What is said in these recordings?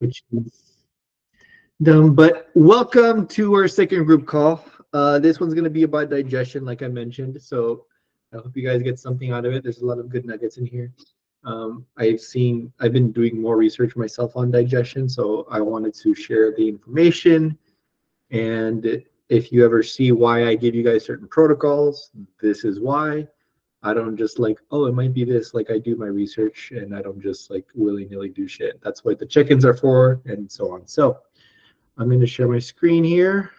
which is dumb. But welcome to our second group call. This one's going to be about digestion, like I mentioned. So I hope you guys get something out of it. There's a lot of good nuggets in here. I've been doing more research myself on digestion, so I wanted to share the information. And if you ever see why I give you guys certain protocols, this is why. I don't just like, oh, it might be this. Like I do my research and I don't just like willy-nilly do shit. That's what the check-ins are for and so on. So I'm going to share my screen here.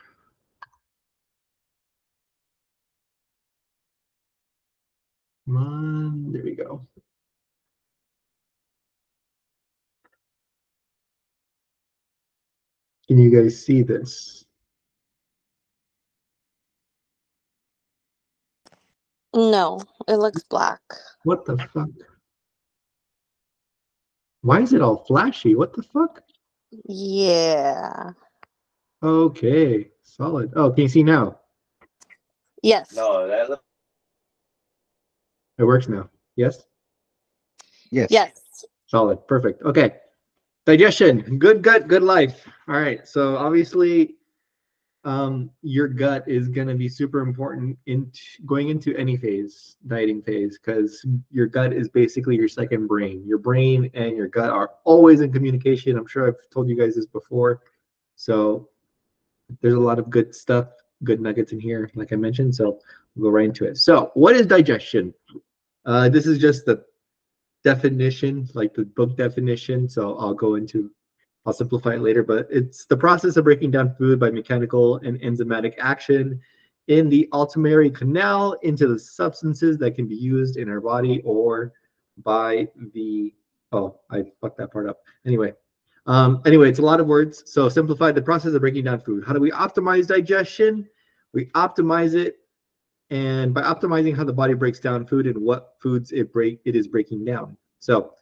Come on, there we go. Can you guys see this? No, it looks black. What the fuck? Why is it all flashy? What the fuck? Yeah. Okay, solid. Oh, can you see now? Yes. No, that looks. It works now. Yes? Yes. Solid. Perfect. Okay. Digestion. Good gut, good life. All right. So obviously, your gut is going to be super important in going into any phase, dieting phase, because your gut is basically your second brain. Your brain and your gut are always in communication. I'm sure I've told you guys this before. So there's a lot of good stuff, good nuggets in here, like I mentioned. So we'll go right into it. So what is digestion? This is just the definition, like the book definition. So I'll simplify it later, but it's the process of breaking down food by mechanical and enzymatic action in the alimentary canal into the substances that can be used in our body or by the, oh, I fucked that part up. Anyway, it's a lot of words. So simplify the process of breaking down food. How do we optimize digestion? We optimize it, and by optimizing how the body breaks down food and what foods it is breaking down. So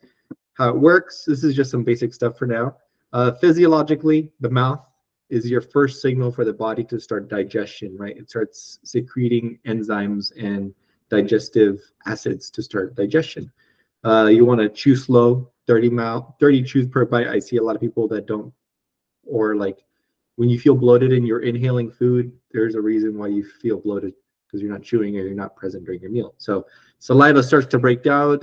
how it works, this is just some basic stuff for now. Physiologically, the mouth is your first signal for the body to start digestion, right? It starts secreting enzymes and digestive acids to start digestion. You want to chew slow, 30 chews per bite. I see a lot of people that don't, or like when you feel bloated and you're inhaling food, there's a reason why you feel bloated, because you're not chewing or you're not present during your meal. So saliva starts to break down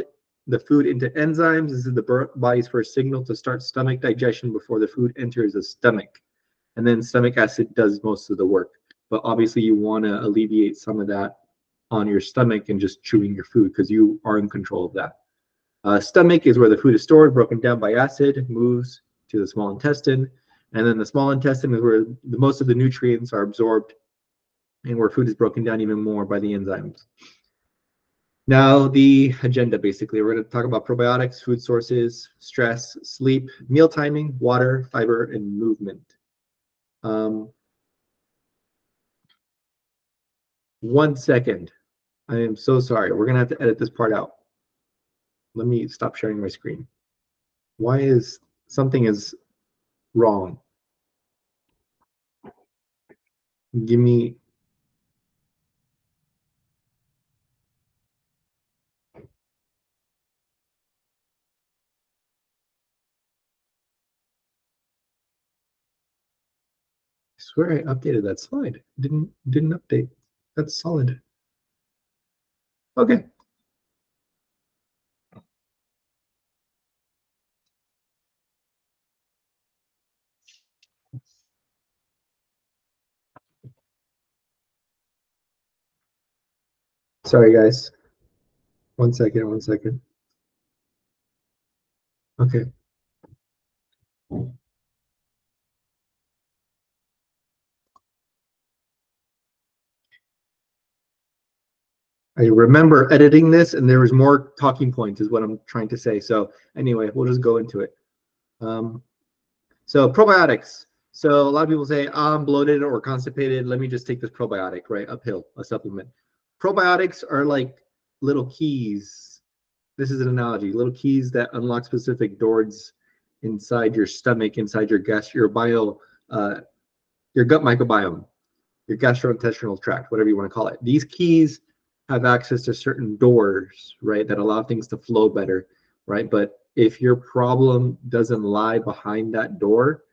the food into enzymes. This is the body's first signal to start stomach digestion before the food enters the stomach. And then stomach acid does most of the work. But obviously you want to alleviate some of that on your stomach and just chewing your food, because you are in control of that. Stomach is where the food is stored, broken down by acid, moves to the small intestine. And then the small intestine is where most of the nutrients are absorbed and where food is broken down even more by the enzymes. Now, the agenda, basically, we're going to talk about probiotics, food sources, stress, sleep, meal timing, water, fiber, and movement. 1 second. I am so sorry. We're going to have to edit this part out. Let me stop sharing my screen. Why is something is wrong? Give me. I swear I updated that slide. Didn't update. That's solid. Okay. Sorry, guys. 1 second, 1 second. Okay. I remember editing this and there was more talking points is what I'm trying to say. So anyway, we'll just go into it. So probiotics. So a lot of people say, I'm bloated or constipated. Let me just take this probiotic, right? Uphill, a supplement. Probiotics are like little keys. This is an analogy, little keys that unlock specific doors inside your stomach, inside your your gut microbiome, your gastrointestinal tract, whatever you want to call it. These keys have access to certain doors, right, that allow things to flow better, right? But if your problem doesn't lie behind that door,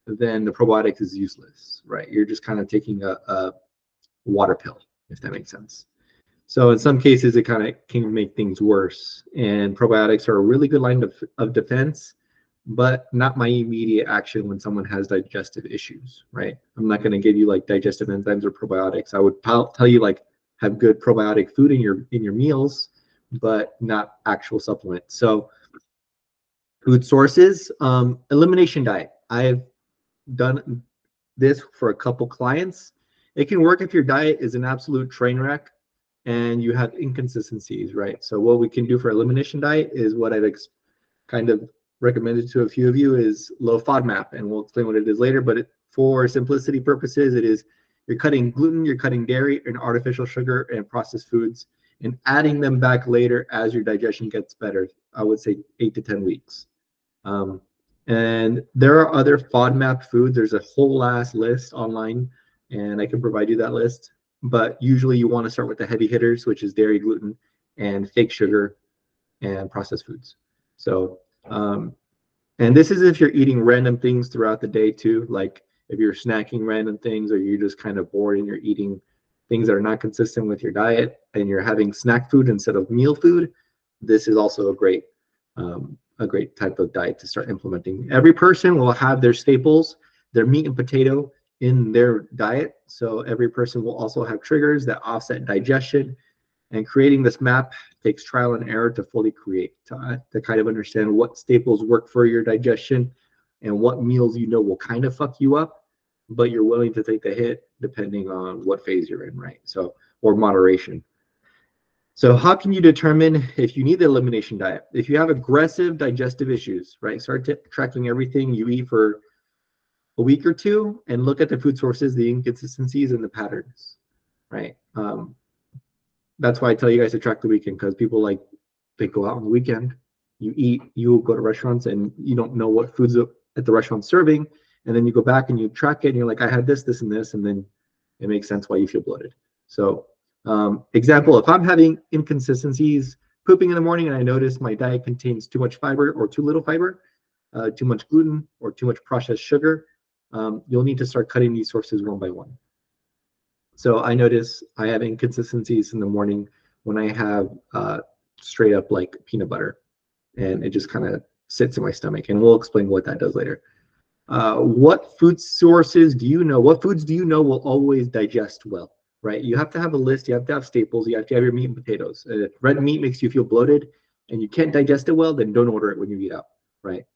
then the probiotics is useless, right? You're just kind of taking a water pill, if that makes sense. So in some cases, it kind of can make things worse. And probiotics are a really good line of defense, but not my immediate action when someone has digestive issues, right? I'm not going to give you like digestive enzymes or probiotics. I would tell you like have good probiotic food in your meals, but not actual supplements. So food sources, elimination diet. I've done this for a couple clients. It can work if your diet is an absolute train wreck and you have inconsistencies, right? So what we can do for elimination diet is what I've kind of recommended to a few of you is low FODMAP, and we'll explain what it is later. But for simplicity purposes, it is you're cutting gluten, you're cutting dairy and artificial sugar and processed foods, and adding them back later as your digestion gets better. I would say 8 to 10 weeks. And there are other FODMAP foods. There's a whole ass list online, and I can provide you that list. But usually you want to start with the heavy hitters, which is dairy, gluten, and fake sugar and processed foods. So, and this is if you're eating random things throughout the day too, like if you're snacking random things or you're just kind of bored and you're eating things that are not consistent with your diet and you're having snack food instead of meal food, this is also a great type of diet to start implementing. Every person will have their staples, their meat and potato in their diet. So every person will also have triggers that offset digestion. And creating this map takes trial and error to fully create, to kind of understand what staples work for your digestion and what meals you know will kind of fuck you up, but you're willing to take the hit depending on what phase you're in, right? So, or moderation. So how can you determine if you need the elimination diet? If you have aggressive digestive issues, right? Start tracking everything you eat for a week or two and look at the food sources, the inconsistencies, and the patterns, right? That's why I tell you guys to track the weekend, because people like they go out on the weekend, you eat, you go to restaurants and you don't know what foods at the restaurant serving, and then you go back and you track it and you're like, I had this, this, and this, and then it makes sense why you feel bloated. So example, if I'm having inconsistencies, pooping in the morning and I notice my diet contains too much fiber or too little fiber, too much gluten or too much processed sugar, you'll need to start cutting these sources one by one. So I notice I have inconsistencies in the morning when I have straight up like peanut butter, and it just kind of sits in my stomach. And we'll explain what that does later. What food sources do you know? What foods do you know will always digest well, right? You have to have a list. You have to have staples. You have to have your meat and potatoes. If red meat makes you feel bloated and you can't digest it well, then don't order it when you eat out, right?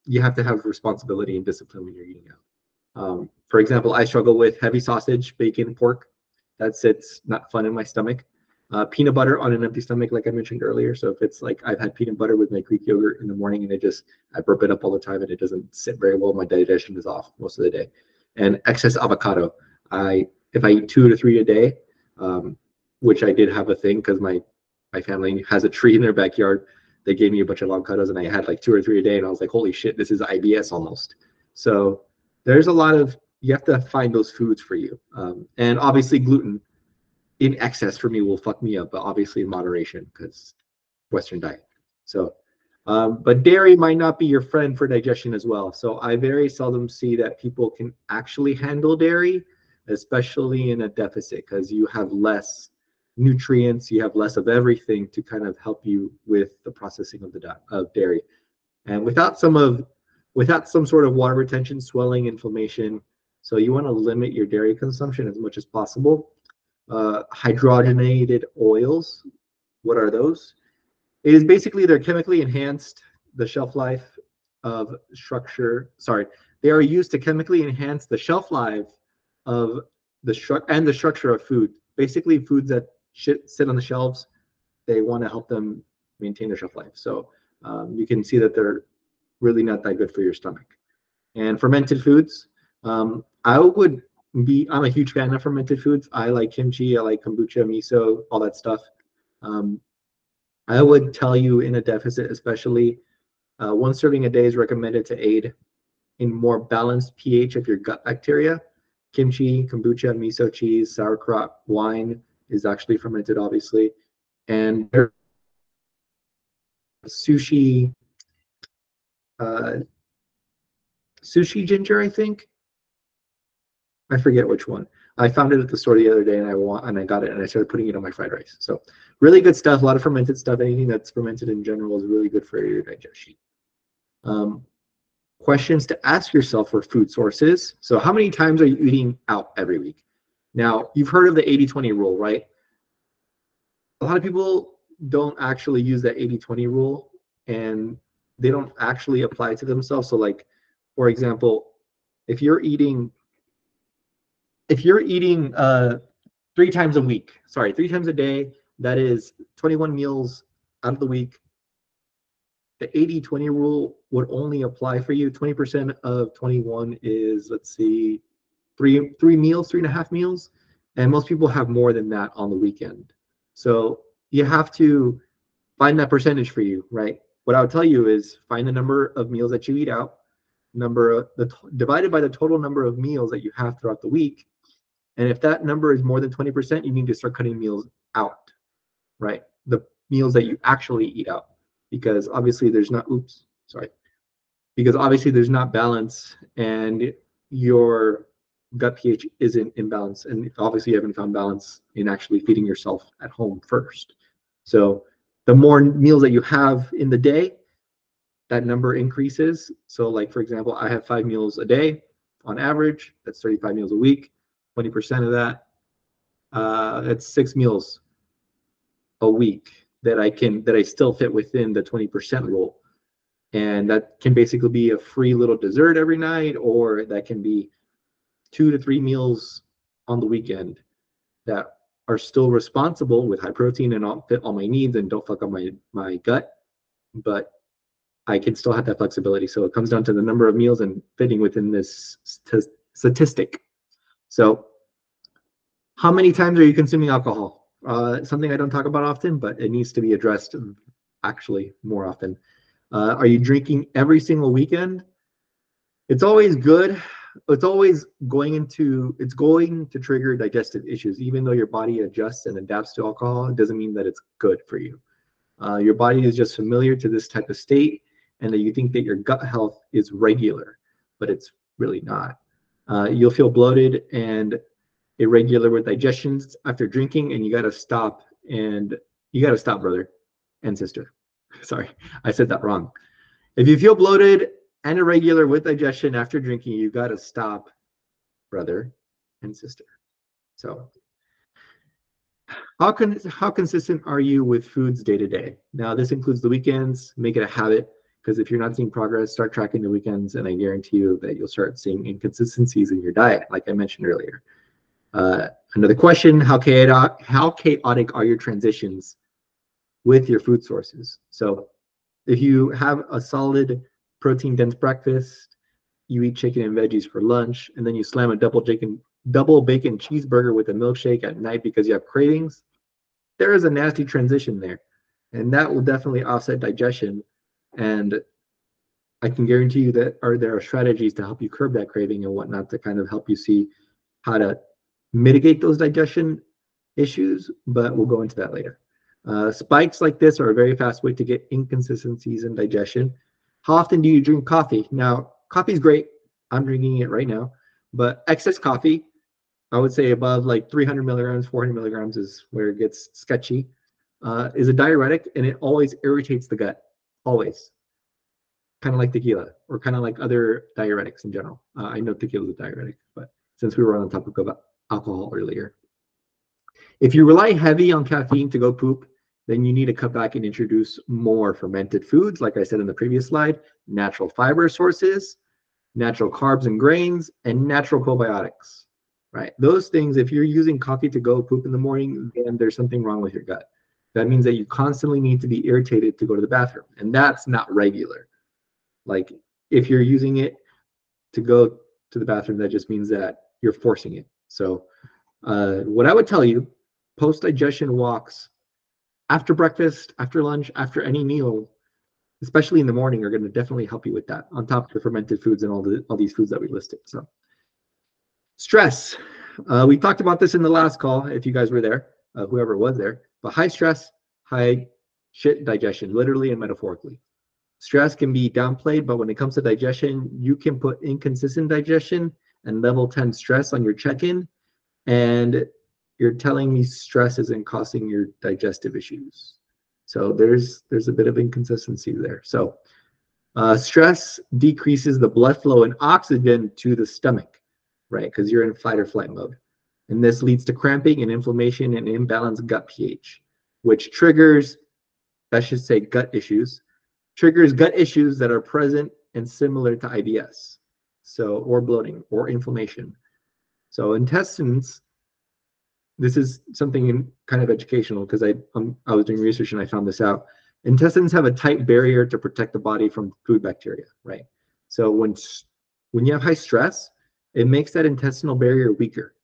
You have to have responsibility and discipline when you're eating out. For example, I struggle with heavy sausage, bacon, pork. That sits not fun in my stomach. Peanut butter on an empty stomach, like I mentioned earlier. So if it's like I've had peanut butter with my Greek yogurt in the morning and I burp it up all the time and it doesn't sit very well, my digestion is off most of the day. And excess avocado. If I eat 2 to 3 a day, which I did have a thing because my family has a tree in their backyard. They gave me a bunch of avocados and I had like 2 or 3 a day and I was like, holy shit, this is IBS almost. So there's a lot of, you have to find those foods for you. And obviously gluten in excess for me will fuck me up, but obviously in moderation because Western diet. So, but dairy might not be your friend for digestion as well. So I very seldom see that people can actually handle dairy, especially in a deficit, because you have less nutrients, you have less of everything to kind of help you with the processing of dairy. And without some sort of water retention, swelling, inflammation. So you want to limit your dairy consumption as much as possible. Hydrogenated oils, what are those? It is basically they're chemically enhanced the shelf life of structure. Sorry, they are used to chemically enhance the shelf life of the structure of food. Basically, foods that sit on the shelves, they want to help them maintain their shelf life. So you can see that they're really not that good for your stomach. And fermented foods, I'm a huge fan of fermented foods. I like kimchi, I like kombucha, miso, all that stuff. I would tell you in a deficit, especially, 1 serving a day is recommended to aid in more balanced pH of your gut bacteria. Kimchi, kombucha, miso, cheese, sauerkraut, wine is actually fermented, obviously. And sushi, sushi ginger, I think. I forget which one. I found it at the store the other day, and I got it, and I started putting it on my fried rice. So really good stuff. A lot of fermented stuff. Anything that's fermented in general is really good for your digestion. Questions to ask yourself for food sources. So how many times are you eating out every week? Now, you've heard of the 80-20 rule, right? A lot of people don't actually use that 80-20 rule, and they don't actually apply it to themselves. So like, for example, if you're eating 3 times a week, 3 times a day, that is 21 meals out of the week. The 80-20 rule would only apply for you. 20% of 21 is, let's see, three meals, 3.5 meals. And most people have more than that on the weekend. So you have to find that percentage for you, right? What I would tell you is find the number of meals that you eat out, divided by the total number of meals that you have throughout the week. And if that number is more than 20%, you need to start cutting meals out, right? The meals that you actually eat out, because obviously there's not balance, and your gut pH isn't in balance, and obviously you haven't found balance in actually feeding yourself at home first. So the more meals that you have in the day, that number increases. So like, for example, I have 5 meals a day on average. That's 35 meals a week. 20% of that, that's 6 meals a week that I still fit within the 20% rule. And that can basically be a free little dessert every night, or that can be 2 to 3 meals on the weekend that are still responsible with high protein and fit all my needs and don't fuck up my gut, but I can still have that flexibility. So it comes down to the number of meals and fitting within this statistic. So how many times are you consuming alcohol? Something I don't talk about often, but it needs to be addressed actually more often. Are you drinking every single weekend? It's always good. It's always going to trigger digestive issues. Even though your body adjusts and adapts to alcohol, it doesn't mean that it's good for you. Your body is just familiar to this type of state, and that you think that your gut health is regular, but it's really not. You'll feel bloated and irregular with digestions after drinking, and you got to stop. And you got to stop, brother and sister. Sorry, I said that wrong. If you feel bloated and irregular with digestion after drinking, you got to stop, brother and sister. So how consistent are you with foods day to day? Now, this includes the weekends. Make it a habit, because if you're not seeing progress, start tracking the weekends, and I guarantee you that you'll start seeing inconsistencies in your diet, like I mentioned earlier. Another question, how chaotic are your transitions with your food sources? So if you have a solid protein-dense breakfast, you eat chicken and veggies for lunch, and then you slam a double bacon cheeseburger with a milkshake at night because you have cravings, there is a nasty transition there. And that will definitely offset digestion. And I can guarantee you that there are strategies to help you curb that craving and whatnot, to kind of help you see how to mitigate those digestion issues, but we'll go into that later. Spikes like this are a very fast way to get inconsistencies in digestion. How often do you drink coffee? Now, coffee is great. I'm drinking it right now, but excess coffee, I would say above like 300 milligrams, 400 milligrams is where it gets sketchy, is a diuretic, and it always irritates the gut, always. Kind of like tequila, or kind of like other diuretics in general. I know tequila is a diuretic, but since we were on the topic of alcohol earlier. If you rely heavy on caffeine to go poop, then you need to cut back and introduce more fermented foods, like I said in the previous slide, natural fiber sources, natural carbs and grains, and natural probiotics, right? Those things, if you're using coffee to go poop in the morning, then there's something wrong with your gut. That means that you constantly need to be irritated to go to the bathroom, and that's not regular. Like, if you're using it to go to the bathroom, that just means that you're forcing it. So what I would tell you, post-digestion walks after breakfast, after lunch, after any meal, especially in the morning, are going to definitely help you with that, on top of the fermented foods and all these foods that we listed. So stress, we talked about this in the last call, if you guys were there, whoever was there, but high stress, high shit digestion, literally and metaphorically. Stress can be downplayed, but when it comes to digestion, you can put inconsistent digestion and level 10 stress on your check-in, and you're telling me stress isn't causing your digestive issues. So there's a bit of inconsistency there. So stress decreases the blood flow and oxygen to the stomach, right? Because you're in fight or flight mode. And this leads to cramping and inflammation and imbalanced gut pH, which triggers, I should say, gut issues that are present and similar to IBS, so, or bloating or inflammation. So intestines, this is something kind of educational because I was doing research and I found this out. Intestines have a tight barrier to protect the body from food bacteria, right? So when you have high stress, it makes that intestinal barrier weaker.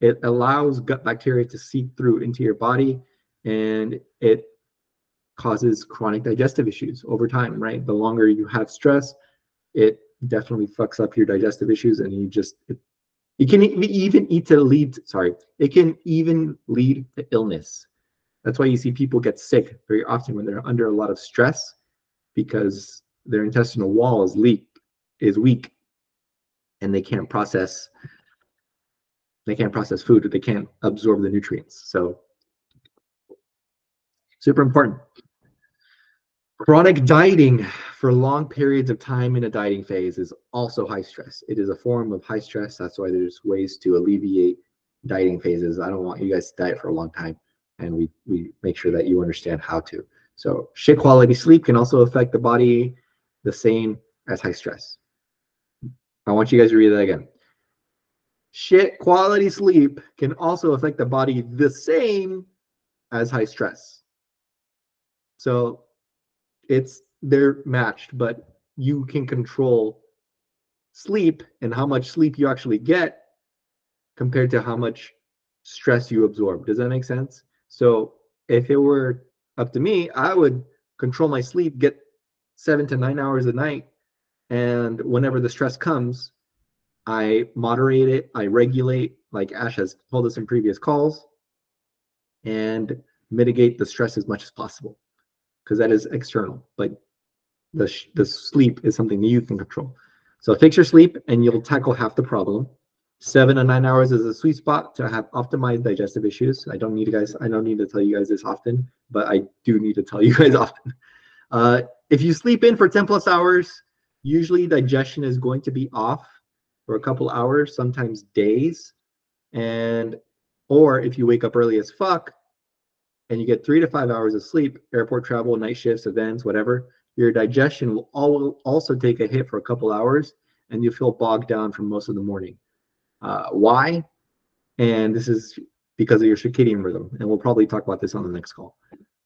It allows gut bacteria to seep through into your body, and it causes chronic digestive issues over time, right? The longer you have stress, it definitely fucks up your digestive issues, and it can even lead to illness. That's why you see people get sick very often when they're under a lot of stress, because their intestinal wall is weak, and they can't process food, they can't absorb the nutrients. So super important. Chronic dieting for long periods of time in a dieting phase is also high stress. It is a form of high stress. That's why there's ways to alleviate dieting phases. I don't want you guys to diet for a long time, and we make sure that you understand how to. So shit quality sleep can also affect the body the same as high stress. I want you guys to read that again. Shit quality sleep can also affect the body the same as high stress. So they're matched, but you can control sleep and how much sleep you actually get compared to how much stress you absorb. Does that make sense? So if it were up to me, I would control my sleep, get 7 to 9 hours a night, and whenever the stress comes, I moderate it, I regulate, like Ash has told us in previous calls, and mitigate the stress as much as possible, because that is external. But the sleep is something that you can control. So fix your sleep and you'll tackle half the problem. 7 to 9 hours is a sweet spot to have optimized digestive issues. I don't need to tell you guys this often, but I do need to tell you guys often. If you sleep in for 10 plus hours, usually digestion is going to be off for a couple hours, sometimes days. Or if you wake up early as fuck and you get 3 to 5 hours of sleep, airport travel, night shifts, events, whatever, your digestion will also take a hit for a couple hours, and you feel bogged down for most of the morning. Why? And this is because of your circadian rhythm, and we'll probably talk about this on the next call,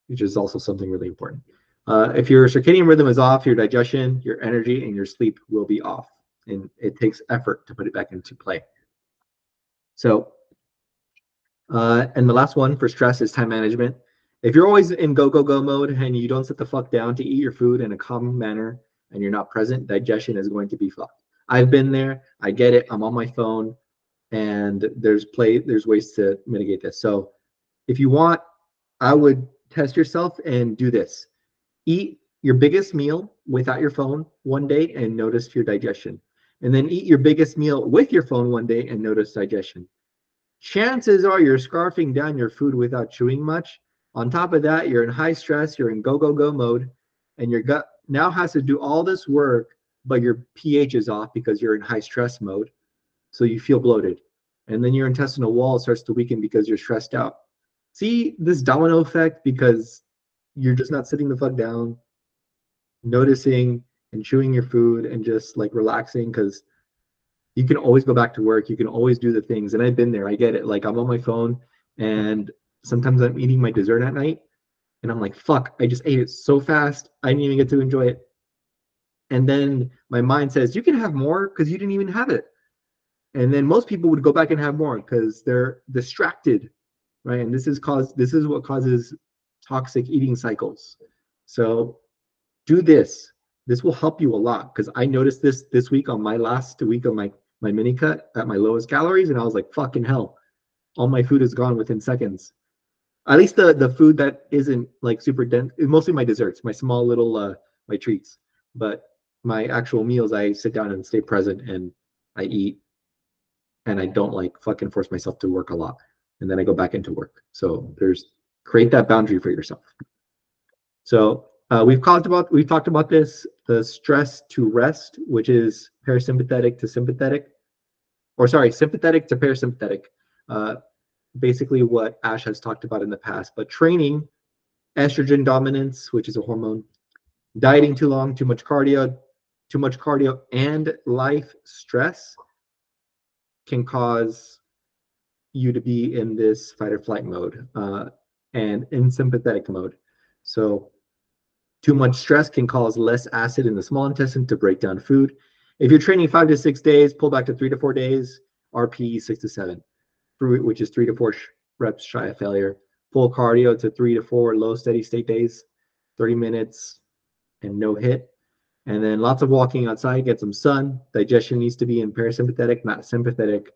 which is also something really important. If your circadian rhythm is off, your digestion, your energy, and your sleep will be off, and it takes effort to put it back into play. So, and the last one for stress is time management. If you're always in go, go, go mode and you don't sit the fuck down to eat your food in a calm manner and you're not present, digestion is going to be fucked. I've been there. I get it. I'm on my phone, and there's ways to mitigate this. So if you want, I would test yourself and do this. Eat your biggest meal without your phone one day and notice your digestion. And then eat your biggest meal with your phone one day and notice digestion. Chances are you're scarfing down your food without chewing much. On top of that, you're in high stress, you're in go, go, go mode, and your gut now has to do all this work, but your pH is off because you're in high stress mode. So you feel bloated. And then your intestinal wall starts to weaken because you're stressed out. See this domino effect, because you're just not sitting the fuck down, noticing and chewing your food and just like relaxing, because you can always go back to work. You can always do the things. And I've been there. I get it. Like, I'm on my phone, and sometimes I'm eating my dessert at night and I'm like, fuck, I just ate it so fast. I didn't even get to enjoy it. And then my mind says, you can have more because you didn't even have it. And then most people would go back and have more because they're distracted, right? And this is what causes toxic eating cycles. So do this. This will help you a lot, because I noticed this week on my last week of my mini cut at my lowest calories, and I was like, fucking hell, all my food is gone within seconds. At least the food that isn't like super dense, mostly my desserts, my small little my treats. But my actual meals, I sit down and stay present and I eat, and I don't like fucking force myself to work a lot. And then I go back into work. So there's create that boundary for yourself. So we've talked about this, the stress to rest, which is parasympathetic to sympathetic, or sorry, sympathetic to parasympathetic. Uh, Basically what Ash has talked about in the past. But training, estrogen dominance, which is a hormone, dieting too long, too much cardio, and life stress can cause you to be in this fight or flight mode and in sympathetic mode. So too much stress can cause less acid in the small intestine to break down food. If you're training 5 to 6 days, pull back to 3 to 4 days, RPE 6 to 7, which is 3 to 4 reps shy of failure. Full cardio to 3 to 4 low steady state days, 30 minutes and no hit. And then lots of walking outside, get some sun. Digestion needs to be in parasympathetic, not sympathetic.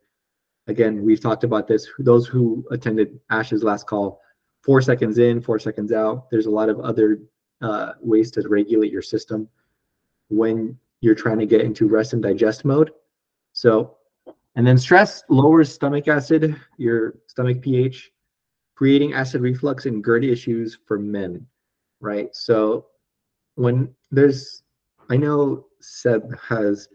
Again, we've talked about this. Those who attended Ash's last call, 4 seconds in, 4 seconds out. There's a lot of other ways to regulate your system when you're trying to get into rest and digest mode. So, and then stress lowers stomach acid, your stomach pH, creating acid reflux and GERD issues for men, right? So when there's, I know Seb has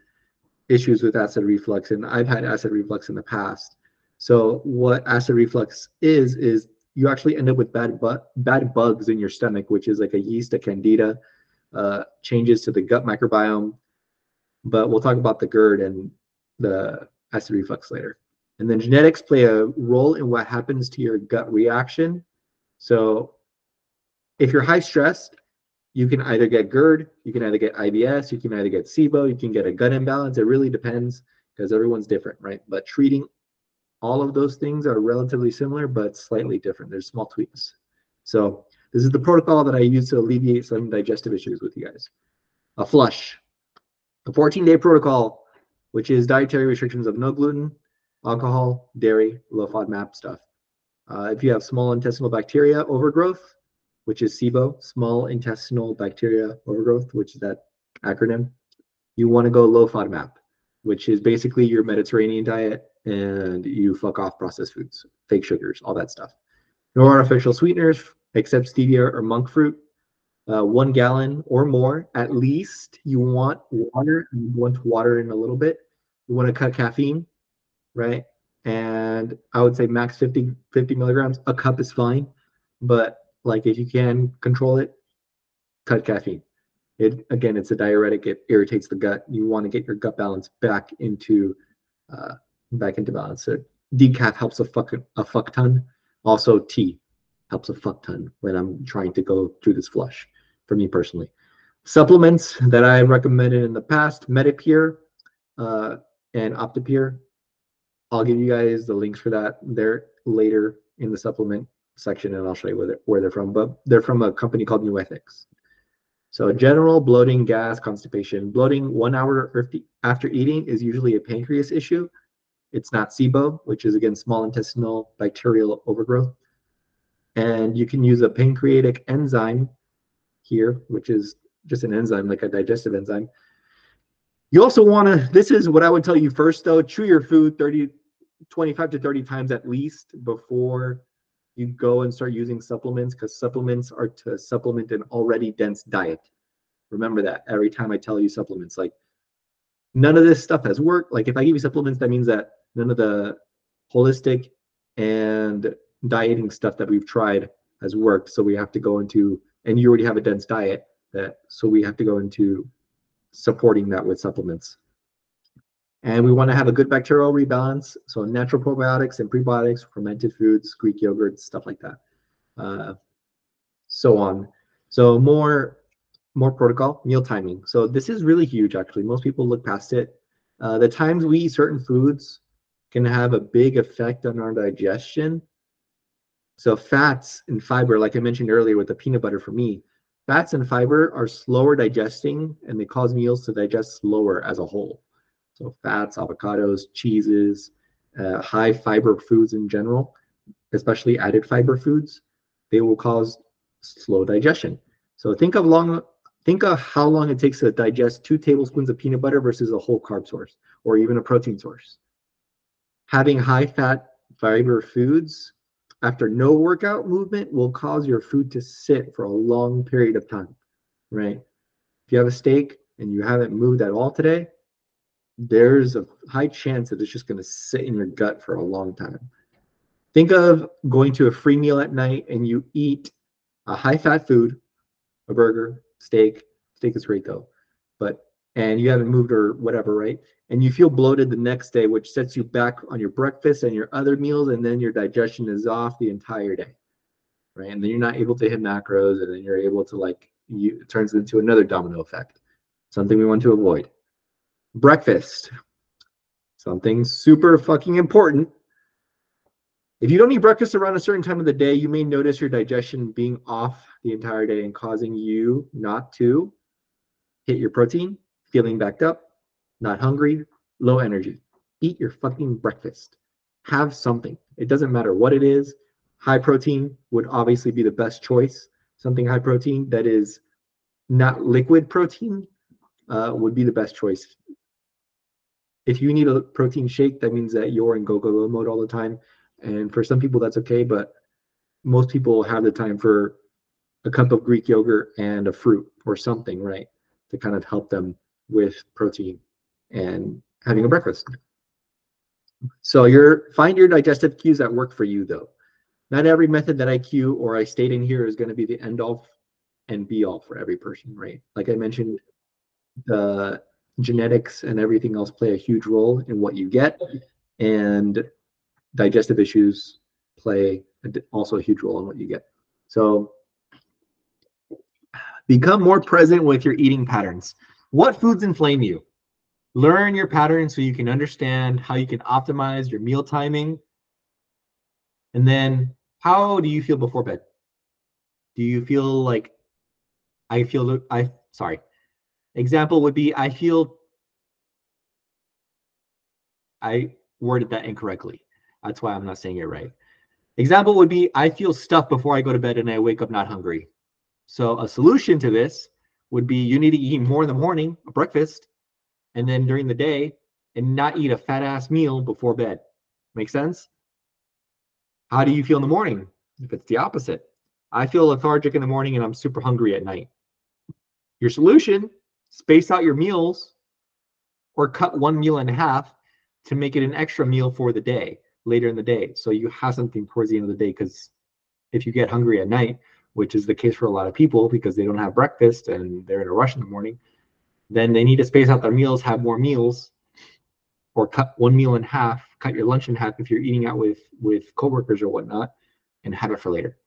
issues with acid reflux, and I've had acid reflux in the past. So what acid reflux is you actually end up with bad bugs in your stomach, which is like a yeast, a candida, changes to the gut microbiome. But we'll talk about the GERD and the acid reflux later. And then genetics play a role in what happens to your gut reaction. So if you're high stressed, you can either get GERD, you can either get IBS, you can either get SIBO, you can get a gut imbalance. It really depends because everyone's different, right? But treating all of those things are relatively similar, but slightly different. There's small tweaks. So this is the protocol that I use to alleviate some digestive issues with you guys. A flush, a 14-day protocol, which is dietary restrictions of no gluten, alcohol, dairy, low FODMAP stuff. If you have small intestinal bacteria overgrowth, which is SIBO, small intestinal bacteria overgrowth, which is that acronym, you want to go low FODMAP, which is basically your Mediterranean diet, and you fuck off processed foods, fake sugars, all that stuff. No artificial sweeteners except stevia or monk fruit. 1 gallon or more at least. You want water. You want to water in a little bit. You want to cut caffeine, right? And I would say max 50 milligrams. A cup is fine, but like if you can control it, cut caffeine. Again, it's a diuretic. It irritates the gut. You want to get your gut balance back into balance. So decaf helps a fuck ton. Also, tea helps a fuck ton when I'm trying to go through this flush. For me personally, supplements that I recommended in the past: Metapure and Optapure. I'll give you guys the links for that. They're later in the supplement section, and I'll show you where they're from. But they're from a company called New Ethics. So general bloating, gas, constipation. Bloating 1 hour after eating is usually a pancreas issue. It's not SIBO, which is again small intestinal bacterial overgrowth. And you can use a pancreatic enzyme here, which is just an enzyme, like a digestive enzyme. You also want to, this is what I would tell you first though, chew your food 25 to 30 times at least before you go and start using supplements, because supplements are to supplement an already dense diet. Remember that every time I tell you supplements, like none of this stuff has worked. Like if I give you supplements, that means that none of the holistic and dieting stuff that we've tried has worked. So we have to go into, and you already have a dense diet, so we have to go into supporting that with supplements. And we want to have a good bacterial rebalance, so natural probiotics and prebiotics, fermented foods, Greek yogurt, stuff like that, so on. So more protocol, meal timing. So this is really huge, actually. Most people look past it. The times we eat certain foods can have a big effect on our digestion. So fats and fiber, like I mentioned earlier with the peanut butter for me, fats and fiber are slower digesting, and they cause meals to digest slower as a whole. So fats, avocados, cheeses, high fiber foods in general, especially added fiber foods, they will cause slow digestion. So think of how long it takes to digest 2 tablespoons of peanut butter versus a whole carb source or even a protein source. Having high fat fiber foods after no workout movement will cause your food to sit for a long period of time, right? If you have a steak and you haven't moved at all today, there's a high chance that it's just going to sit in your gut for a long time. Think of going to a free meal at night and you eat a high fat food, a burger, steak. Steak is great though, and you haven't moved or whatever, right? And you feel bloated the next day, which sets you back on your breakfast and your other meals, and then your digestion is off the entire day, right? And then you're not able to hit macros, and then you're able to it turns into another domino effect, something we want to avoid. Breakfast, something super fucking important. If you don't eat breakfast around a certain time of the day, you may notice your digestion being off the entire day and causing you not to hit your protein, feeling backed up, not hungry, low energy. Eat your fucking breakfast. Have something. It doesn't matter what it is. High protein would obviously be the best choice. Something high protein that is not liquid protein would be the best choice. If you need a protein shake, that means that you're in go-go-go mode all the time. And for some people, that's okay. But most people have the time for a cup of Greek yogurt and a fruit or something, right? To kind of help them with protein and having a breakfast. So find your digestive cues that work for you though. Not every method that I cue or I state in here is going to be the end all and be all for every person, right? Like I mentioned, the genetics and everything else play a huge role in what you get, and digestive issues play also a huge role in what you get. So become more present with your eating patterns. What foods inflame you? Learn your patterns so you can understand how you can optimize your meal timing. And then, how do you feel before bed? Do you feel like example would be I worded that incorrectly. That's why I'm not saying it right. Example would be I feel stuffed before I go to bed and I wake up not hungry. So a solution to this would be you need to eat more in the morning, a breakfast, and then during the day, and not eat a fat ass meal before bed. Make sense? How do you feel in the morning? If it's the opposite, I feel lethargic in the morning and I'm super hungry at night. Your solution, space out your meals or cut one meal in half to make it an extra meal for the day, later in the day. So you have something towards the end of the day, because if you get hungry at night, which is the case for a lot of people because they don't have breakfast and they're in a rush in the morning, then they need to space out their meals, have more meals, or cut one meal in half, cut your lunch in half if you're eating out with coworkers or whatnot, and have it for later,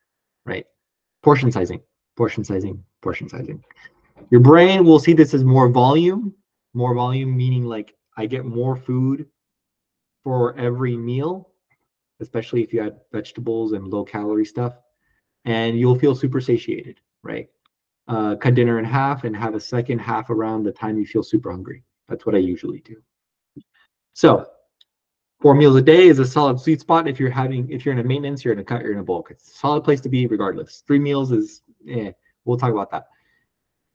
right? Portion sizing. Your brain will see this as more volume meaning like I get more food for every meal, especially if you add vegetables and low calorie stuff, and you'll feel super satiated, right? Cut dinner in half and have a second half around the time you feel super hungry. That's what I usually do. So 4 meals a day is a solid sweet spot. If you're in a maintenance, you're in a cut, you're in a bulk. It's a solid place to be regardless. 3 meals is, we'll talk about that.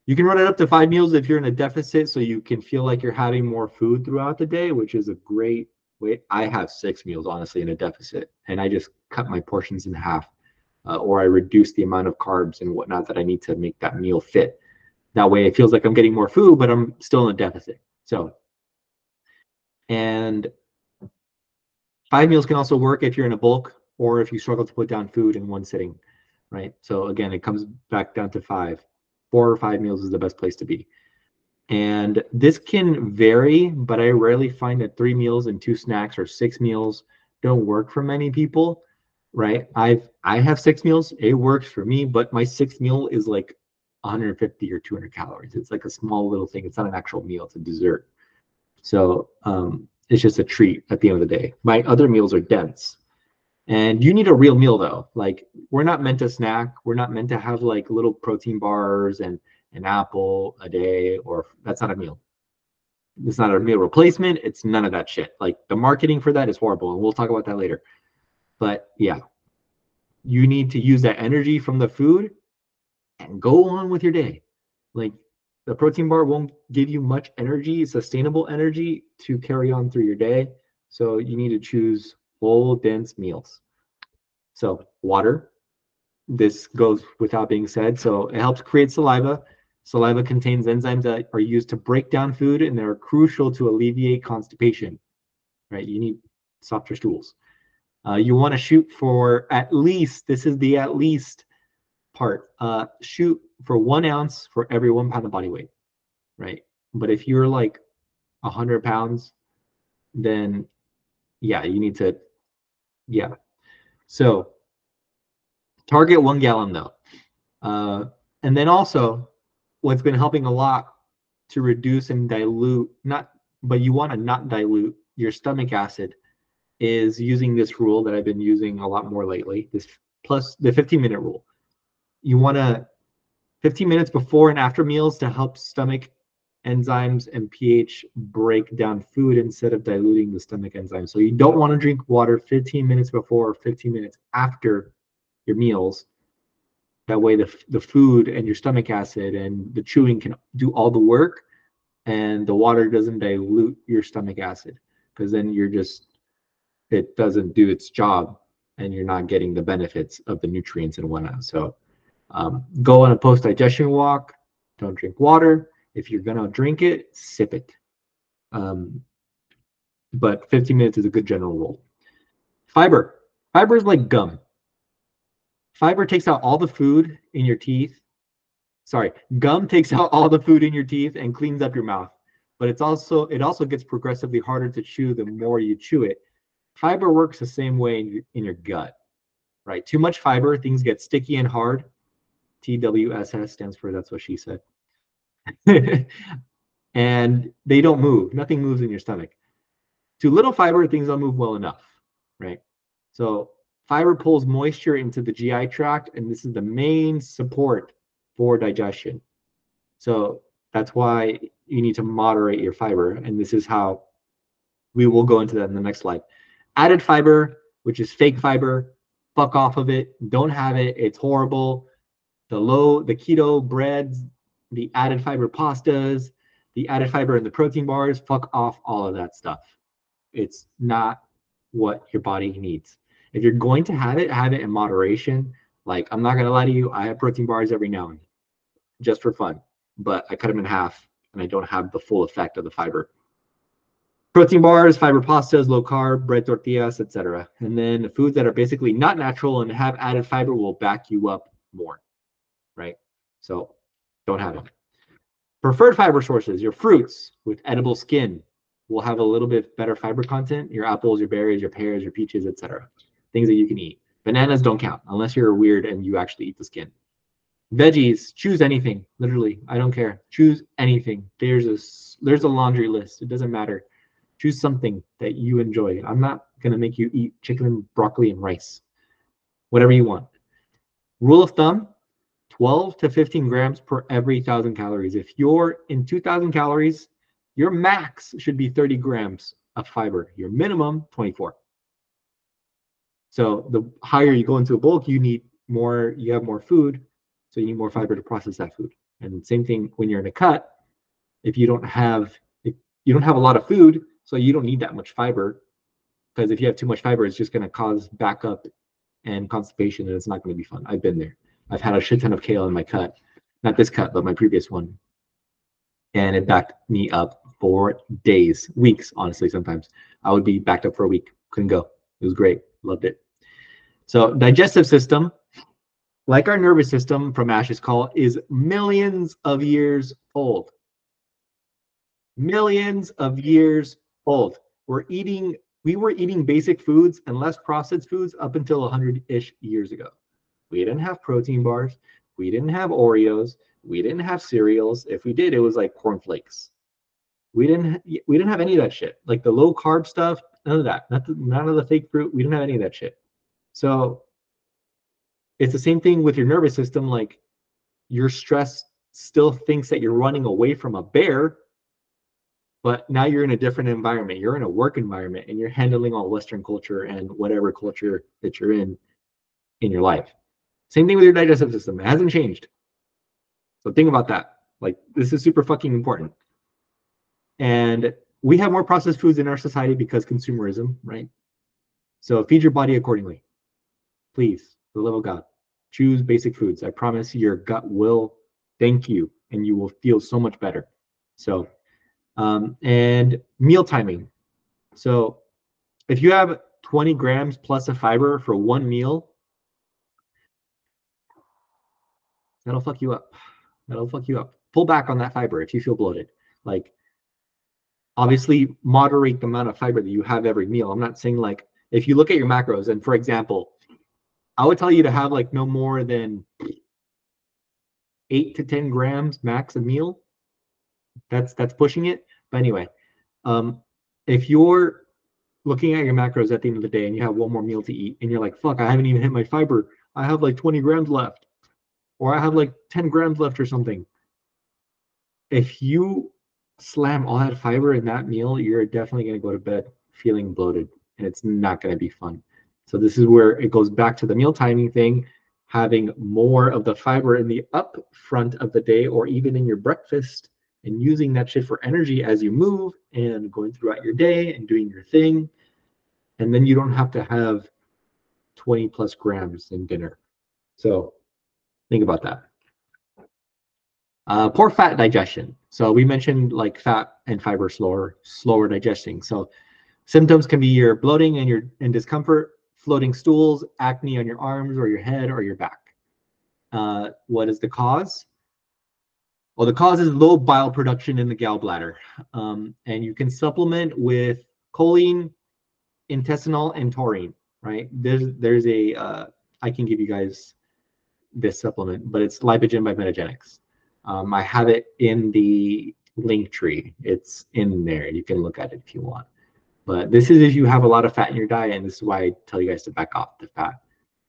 You can run it up to 5 meals if you're in a deficit, so you can feel like you're having more food throughout the day, which is a great way. I have 6 meals, honestly, in a deficit, and I just cut my portions in half, or I reduce the amount of carbs and whatnot that I need to make that meal fit. That way it feels like I'm getting more food, but I'm still in a deficit. So, and 5 meals can also work if you're in a bulk or if you struggle to put down food in one sitting, right? So again, it comes back down to 5. 4 or 5 meals is the best place to be. And this can vary, but I rarely find that 3 meals and 2 snacks or 6 meals don't work for many people, right? I have 6 meals. It works for me, but my 6th meal is like 150 or 200 calories. It's like a small little thing. It's not an actual meal. It's a dessert. So it's just a treat at the end of the day. My other meals are dense. And you need a real meal though. Like, we're not meant to snack. We're not meant to have like little protein bars and an apple a day, or that's not a meal. It's not a meal replacement. It's none of that shit. Like, the marketing for that is horrible, and we'll talk about that later. But yeah. you need to use that energy from the food and go on with your day. Like the protein bar won't give you much energy, sustainable energy to carry on through your day. So you need to choose whole, dense meals. So water, this goes without being said. So it helps create saliva. Saliva contains enzymes that are used to break down food and they're crucial to alleviate constipation, right? You need softer stools. You want to shoot for at least, this is the at least part, shoot for 1 ounce for every 1 pound of body weight, right? But if you're like 100 pounds, then yeah, you need to, yeah. So target 1 gallon though. And then also what's been helping a lot to reduce and dilute, but you want to not dilute your stomach acid, is using this rule that I've been using a lot more lately, this plus the 15-minute rule. You want to 15 minutes before and after meals to help stomach enzymes and pH break down food instead of diluting the stomach enzymes. So you don't want to drink water 15 minutes before or 15 minutes after your meals. That way the food and your stomach acid and the chewing can do all the work and the water doesn't dilute your stomach acid, because then it doesn't do its job and you're not getting the benefits of the nutrients and whatnot. So go on a post-digestion walk, don't drink water. If you're gonna drink it, sip it. But 15 minutes is a good general rule. Fiber. Fiber is like gum. Fiber takes out all the food in your teeth. Sorry, gum takes out all the food in your teeth and cleans up your mouth. But it also gets progressively harder to chew the more you chew it. Fiber works the same way in your gut, right? Too much fiber, things get sticky and hard. TWSS stands for that's what she said. And they don't move. Nothing moves in your stomach. Too little fiber, things don't move well enough, right? So fiber pulls moisture into the GI tract, and this is the main support for digestion. So that's why you need to moderate your fiber, and this is how we will go into that in the next slide. Added fiber, which is fake fiber, fuck off of it. Don't have it. It's horrible. The keto breads, the added fiber pastas, the added fiber in the protein bars, fuck off all of that stuff. It's not what your body needs. If you're going to have it in moderation. Like, I'm not gonna lie to you, I have protein bars every now and then, just for fun, but I cut them in half and I don't have the full effect of the fiber. Protein bars, fiber pastas, low carb, bread tortillas, etc. And then foods that are basically not natural and have added fiber will back you up more, right? So don't have them. Preferred fiber sources, your fruits with edible skin will have a little bit better fiber content. Your apples, your berries, your pears, your peaches, etc. Things that you can eat. Bananas don't count unless you're weird and you actually eat the skin. Veggies, choose anything. Literally, I don't care. Choose anything. There's a laundry list. It doesn't matter. Choose something that you enjoy. I'm not gonna make you eat chicken, broccoli, and rice. Whatever you want. Rule of thumb: 12 to 15 grams per every 1,000 calories. If you're in 2,000 calories, your max should be 30 grams of fiber. Your minimum, 24. So the higher you go into a bulk, you have more food, so you need more fiber to process that food. And same thing when you're in a cut, if you don't have a lot of food, so you don't need that much fiber, because if you have too much fiber, it's just going to cause backup and constipation, and it's not going to be fun. I've been there. I've had a shit ton of kale in my cut, not this cut, but my previous one, and it backed me up for days, weeks, honestly. Sometimes I would be backed up for a week, couldn't go. It was great, loved it. So digestive system, like our nervous system from Ash's call, is millions of years old. Millions of years old. We were eating basic foods and less processed foods up until 100-ish years ago. We didn't have protein bars. We didn't have Oreos. We didn't have cereals. If we did, it was like cornflakes. We didn't have any of that shit. Like the low carb stuff, none of that. None of the fake fruit. We didn't have any of that shit. So it's the same thing with your nervous system. Like, your stress still thinks that you're running away from a bear, but now you're in a different environment. You're in a work environment and you're handling all Western culture and whatever culture that you're in. in your life. Same thing with your digestive system. It hasn't changed. So think about that. Like, this is super fucking important. And we have more processed foods in our society because consumerism, right? So feed your body accordingly. Please, for the love of God, choose basic foods. I promise your gut will thank you and you will feel so much better. So, and meal timing. So if you have 20 grams plus of fiber for one meal, that'll fuck you up. That'll fuck you up. Pull back on that fiber if you feel bloated. Like, obviously, moderate the amount of fiber that you have every meal. I'm not saying like, if you look at your macros, and for example, I would tell you to have like no more than 8 to 10 grams max a meal. That's pushing it. But anyway, if you're looking at your macros at the end of the day and you have one more meal to eat and you're like, fuck, I haven't even hit my fiber. I have like 20 grams left, or I have like 10 grams left or something. If you slam all that fiber in that meal, you're definitely going to go to bed feeling bloated, and it's not going to be fun. So this is where it goes back to the meal timing thing, having more of the fiber in the up front of the day or even in your breakfast, and using that shit for energy as you move and going throughout your day and doing your thing. And then you don't have to have 20 plus grams in dinner. So think about that. Poor fat digestion. So we mentioned like fat and fiber slower digesting. So symptoms can be your bloating and discomfort, floating stools, acne on your arms or your head or your back. What is the cause? Well, the cause is low bile production in the gallbladder. And you can supplement with choline, intestinal, and taurine, right? There's a, I can give you guys this supplement, but it's Lipogen by Metagenics. I have it in the link tree. It's in there. You can look at it if you want. But this is if you have a lot of fat in your diet, and this is why I tell you guys to back off the fat,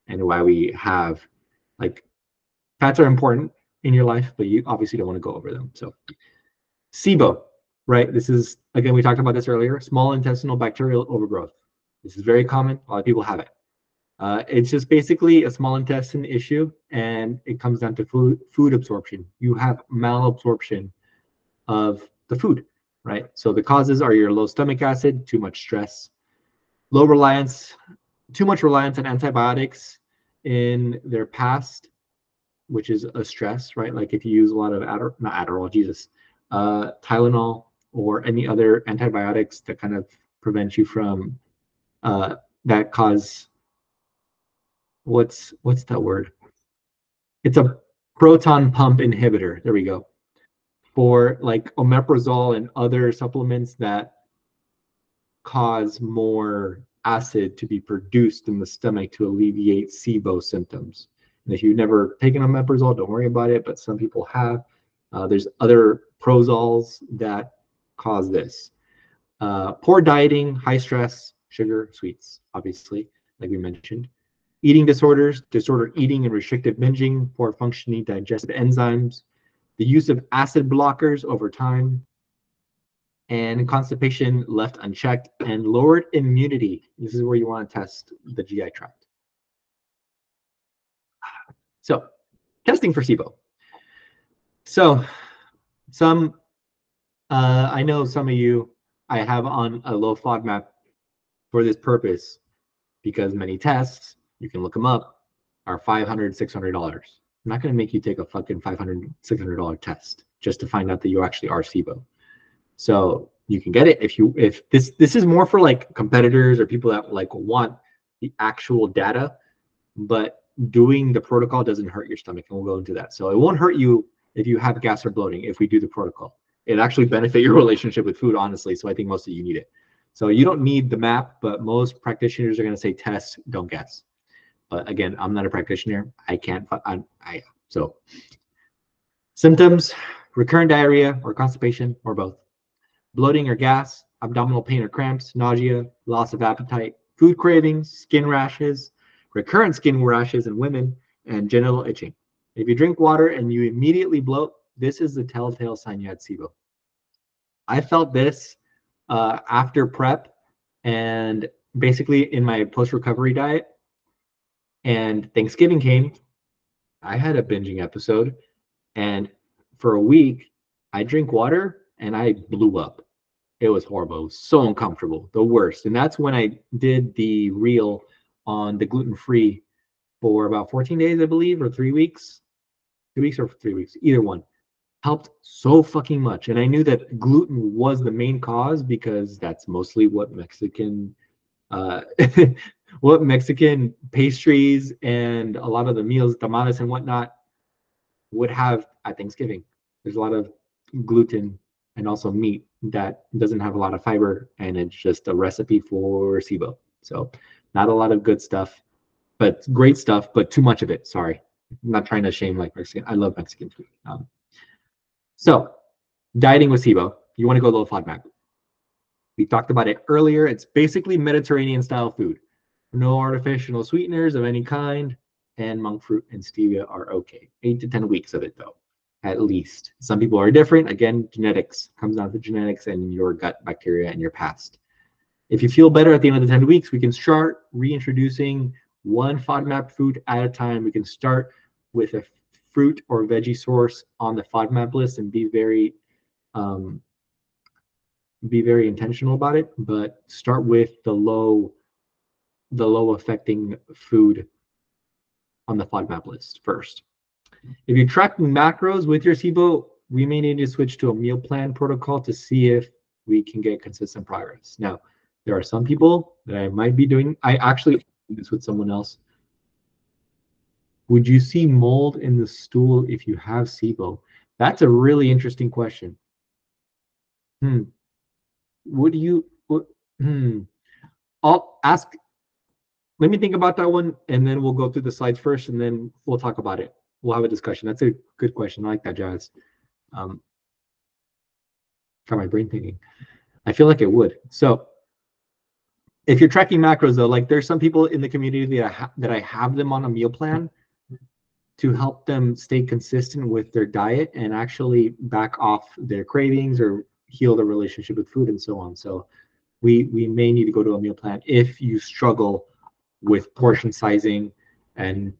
and why we have, like, fats are important in your life, but you obviously don't want to go over them. So SIBO, right? This is, again, we talked about this earlier, small intestinal bacterial overgrowth. This is very common. A lot of people have it. It's just basically a small intestine issue, and it comes down to food absorption. You have malabsorption of the food, right? So the causes are your low stomach acid, too much stress, too much reliance on antibiotics in their past, which is a stress, right? Like if you use a lot of Tylenol or any other antibiotics that kind of prevent you from that cause, what's that word? It's a proton pump inhibitor. There we go. For like omeprazole and other supplements that cause more acid to be produced in the stomach to alleviate SIBO symptoms. And if you've never taken omeprazole, don't worry about it, but some people have. There's other prozols that cause this. Poor dieting, high stress, sugar, sweets, obviously, like we mentioned. Eating disorders, disordered eating and restrictive binging, poor functioning digestive enzymes, the use of acid blockers over time, and constipation left unchecked, and lowered immunity. This is where you want to test the GI tract. So, testing for SIBO. So, I know some of you I have on a low FODMAP for this purpose, because many tests, you can look them up, are $500, $600. I'm not going to make you take a fucking $500, $600 test just to find out that you actually are SIBO. So you can get it if this is more for like competitors or people that like want the actual data, but doing the protocol doesn't hurt your stomach, and we'll go into that. So it won't hurt you if you have gas or bloating if we do the protocol. It actually benefit your relationship with food, honestly. So I think most of you need it. So you don't need the map, but most practitioners are going to say test, don't guess. But again, I'm not a practitioner. I can't. So symptoms: recurrent diarrhea or constipation or both, bloating or gas, abdominal pain or cramps, nausea, loss of appetite, food cravings, skin rashes, recurrent skin rashes in women, and genital itching. If you drink water and you immediately bloat, this is the telltale sign you had SIBO. I felt this after prep and basically in my post-recovery diet. And Thanksgiving came. I had a binging episode, and for a week, I drink water and I blew up. It was horrible. It was so uncomfortable, the worst. And that's when I did the reel on the gluten free for about 14 days, I believe, or 3 weeks. 2 weeks or 3 weeks, either one. Helped so fucking much. And I knew that gluten was the main cause because that's mostly what Mexican uh what Mexican pastries and a lot of the meals, tamales and whatnot, would have at Thanksgiving. There's a lot of gluten and also meat that doesn't have a lot of fiber, and it's just a recipe for SIBO. So not a lot of good stuff, but great stuff, but too much of it. Sorry. I'm not trying to shame like Mexican. I love Mexican food. So dieting with SIBO, you want to go low FODMAP. We talked about it earlier. It's basically Mediterranean style food. No artificial sweeteners of any kind, and monk fruit and stevia are okay. 8 to 10 weeks of it though, at least. Some people are different. Again, genetics comes down to genetics and your gut bacteria and your past. If you feel better at the end of the 10 weeks, we can start reintroducing one FODMAP food at a time. We can start with a fruit or veggie source on the FODMAP list and be very intentional about it, but start with the low affecting food on the FODMAP list first. If you're tracking macros with your SIBO, we may need to switch to a meal plan protocol to see if we can get consistent progress. Now, there are some people that I might be doing. I actually did this with someone else. Would you see mold in the stool if you have SIBO? That's a really interesting question. Would you? I'll ask. Let me think about that one, and then we'll go through the slides first, and then we'll talk about it. We'll have a discussion. That's a good question. I like that, Jazz. Got my brain thinking. I feel like it would. So if you're tracking macros, though, like there's some people in the community that I have them on a meal plan to help them stay consistent with their diet and actually back off their cravings or heal their relationship with food and so on. So we may need to go to a meal plan if you struggle with portion sizing and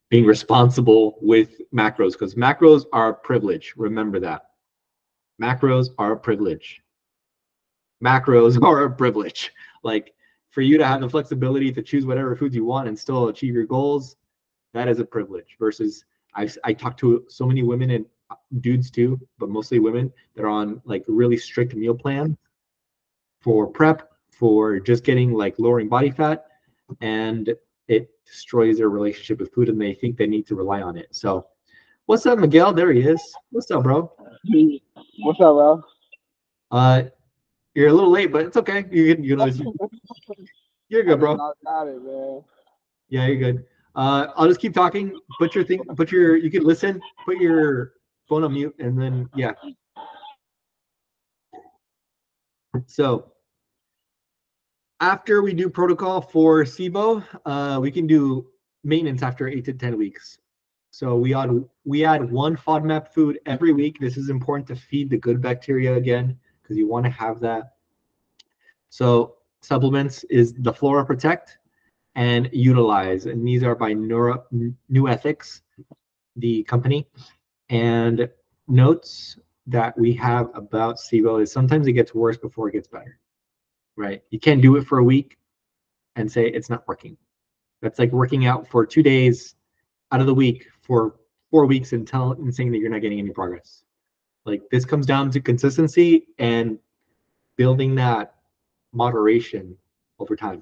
being responsible with macros, because macros are a privilege. Remember that. Macros are a privilege. Macros are a privilege. Like for you to have the flexibility to choose whatever foods you want and still achieve your goals, that is a privilege. Versus I talk to so many women and dudes too, but mostly women that are on like really strict meal plan for prep, for just getting like lowering body fat, and it destroys their relationship with food and they think they need to rely on it. So what's up, Miguel? There he is. What's up, bro? What's up, bro? You're a little late, but it's okay. You're good, bro. Got it, man. Yeah, you're good. I'll just keep talking. You can listen, put your phone on mute, and then yeah. So after we do protocol for SIBO, we can do maintenance after 8 to 10 weeks. So we add one FODMAP food every week. This is important to feed the good bacteria again, because you want to have that. So supplements is the Flora Protect and Utilize, and these are by New Ethics, the company. And notes that we have about SIBO is sometimes it gets worse before it gets better. Right? You can't do it for a week and say it's not working. That's like working out for 2 days out of the week for 4 weeks and saying that you're not getting any progress. Like this comes down to consistency and building that moderation over time.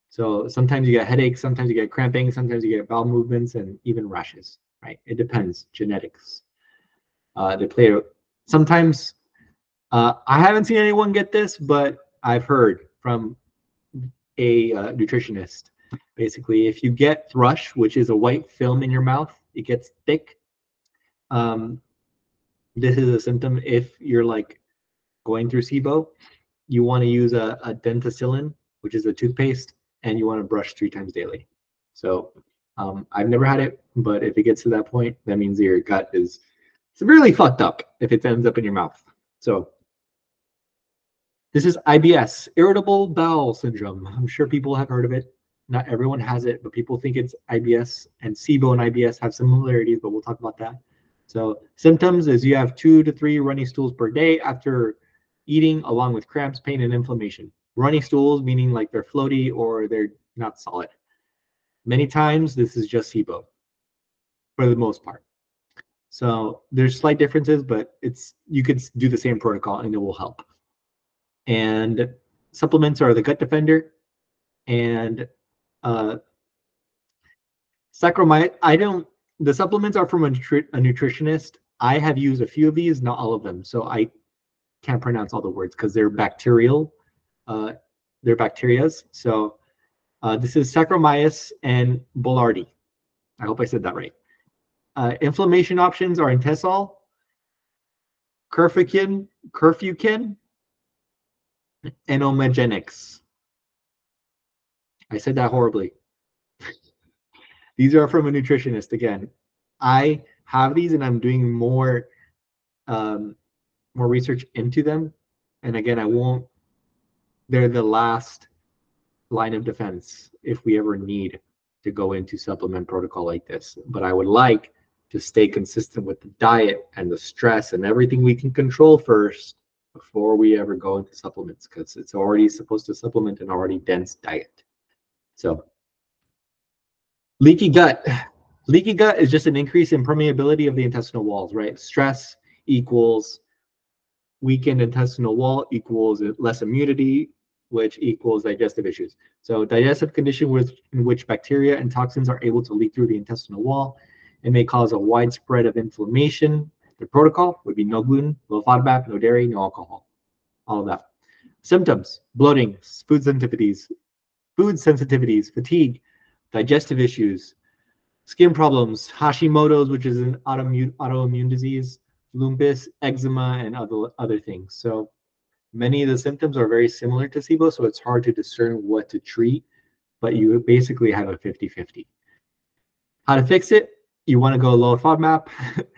So sometimes you get headaches, sometimes you get cramping, sometimes you get bowel movements and even rashes, right? It depends. Genetics. They play sometimes. I haven't seen anyone get this, but I've heard from a nutritionist. Basically, if you get thrush, which is a white film in your mouth, it gets thick. This is a symptom. If you're like going through SIBO, you want to use a dentacillin, which is a toothpaste, and you want to brush 3 times daily. So I've never had it, but if it gets to that point, that means your gut is severely fucked up if it ends up in your mouth. So this is IBS, irritable bowel syndrome. I'm sure people have heard of it. Not everyone has it, but people think it's IBS, and SIBO and IBS have similarities, but we'll talk about that. So symptoms is you have 2 to 3 runny stools per day after eating, along with cramps, pain, and inflammation. Runny stools meaning like they're floaty or they're not solid. Many times this is just SIBO for the most part. So there's slight differences, but you could do the same protocol and it will help. And supplements are the Gut Defender and Saccharomyces. The supplements are from a nutritionist. I have used a few of these, not all of them. So I can't pronounce all the words because they're bacterial. They're bacterias. So this is Saccharomyces and Boulardii. I hope I said that right. Inflammation options are Intesol, Curfukin, and Omegenics. I said that horribly. These are from a nutritionist again. I have these and I'm doing more research into them. And again, they're the last line of defense if we ever need to go into supplement protocol like this. But I would like to stay consistent with the diet and the stress and everything we can control first before we ever go into supplements, because it's already supposed to supplement an already dense diet. So leaky gut. Leaky gut is just an increase in permeability of the intestinal walls, right? Stress equals weakened intestinal wall equals less immunity, which equals digestive issues. So digestive condition in which bacteria and toxins are able to leak through the intestinal wall and may cause a widespread of inflammation. The protocol would be no gluten, low FODMAP, no dairy, no alcohol, all of that. Symptoms: bloating, food sensitivities, fatigue, digestive issues, skin problems, Hashimoto's, which is an autoimmune disease, lupus, eczema, and other things. So many of the symptoms are very similar to SIBO, so it's hard to discern what to treat, but you basically have a 50-50. How to fix it? You want to go low FODMAP.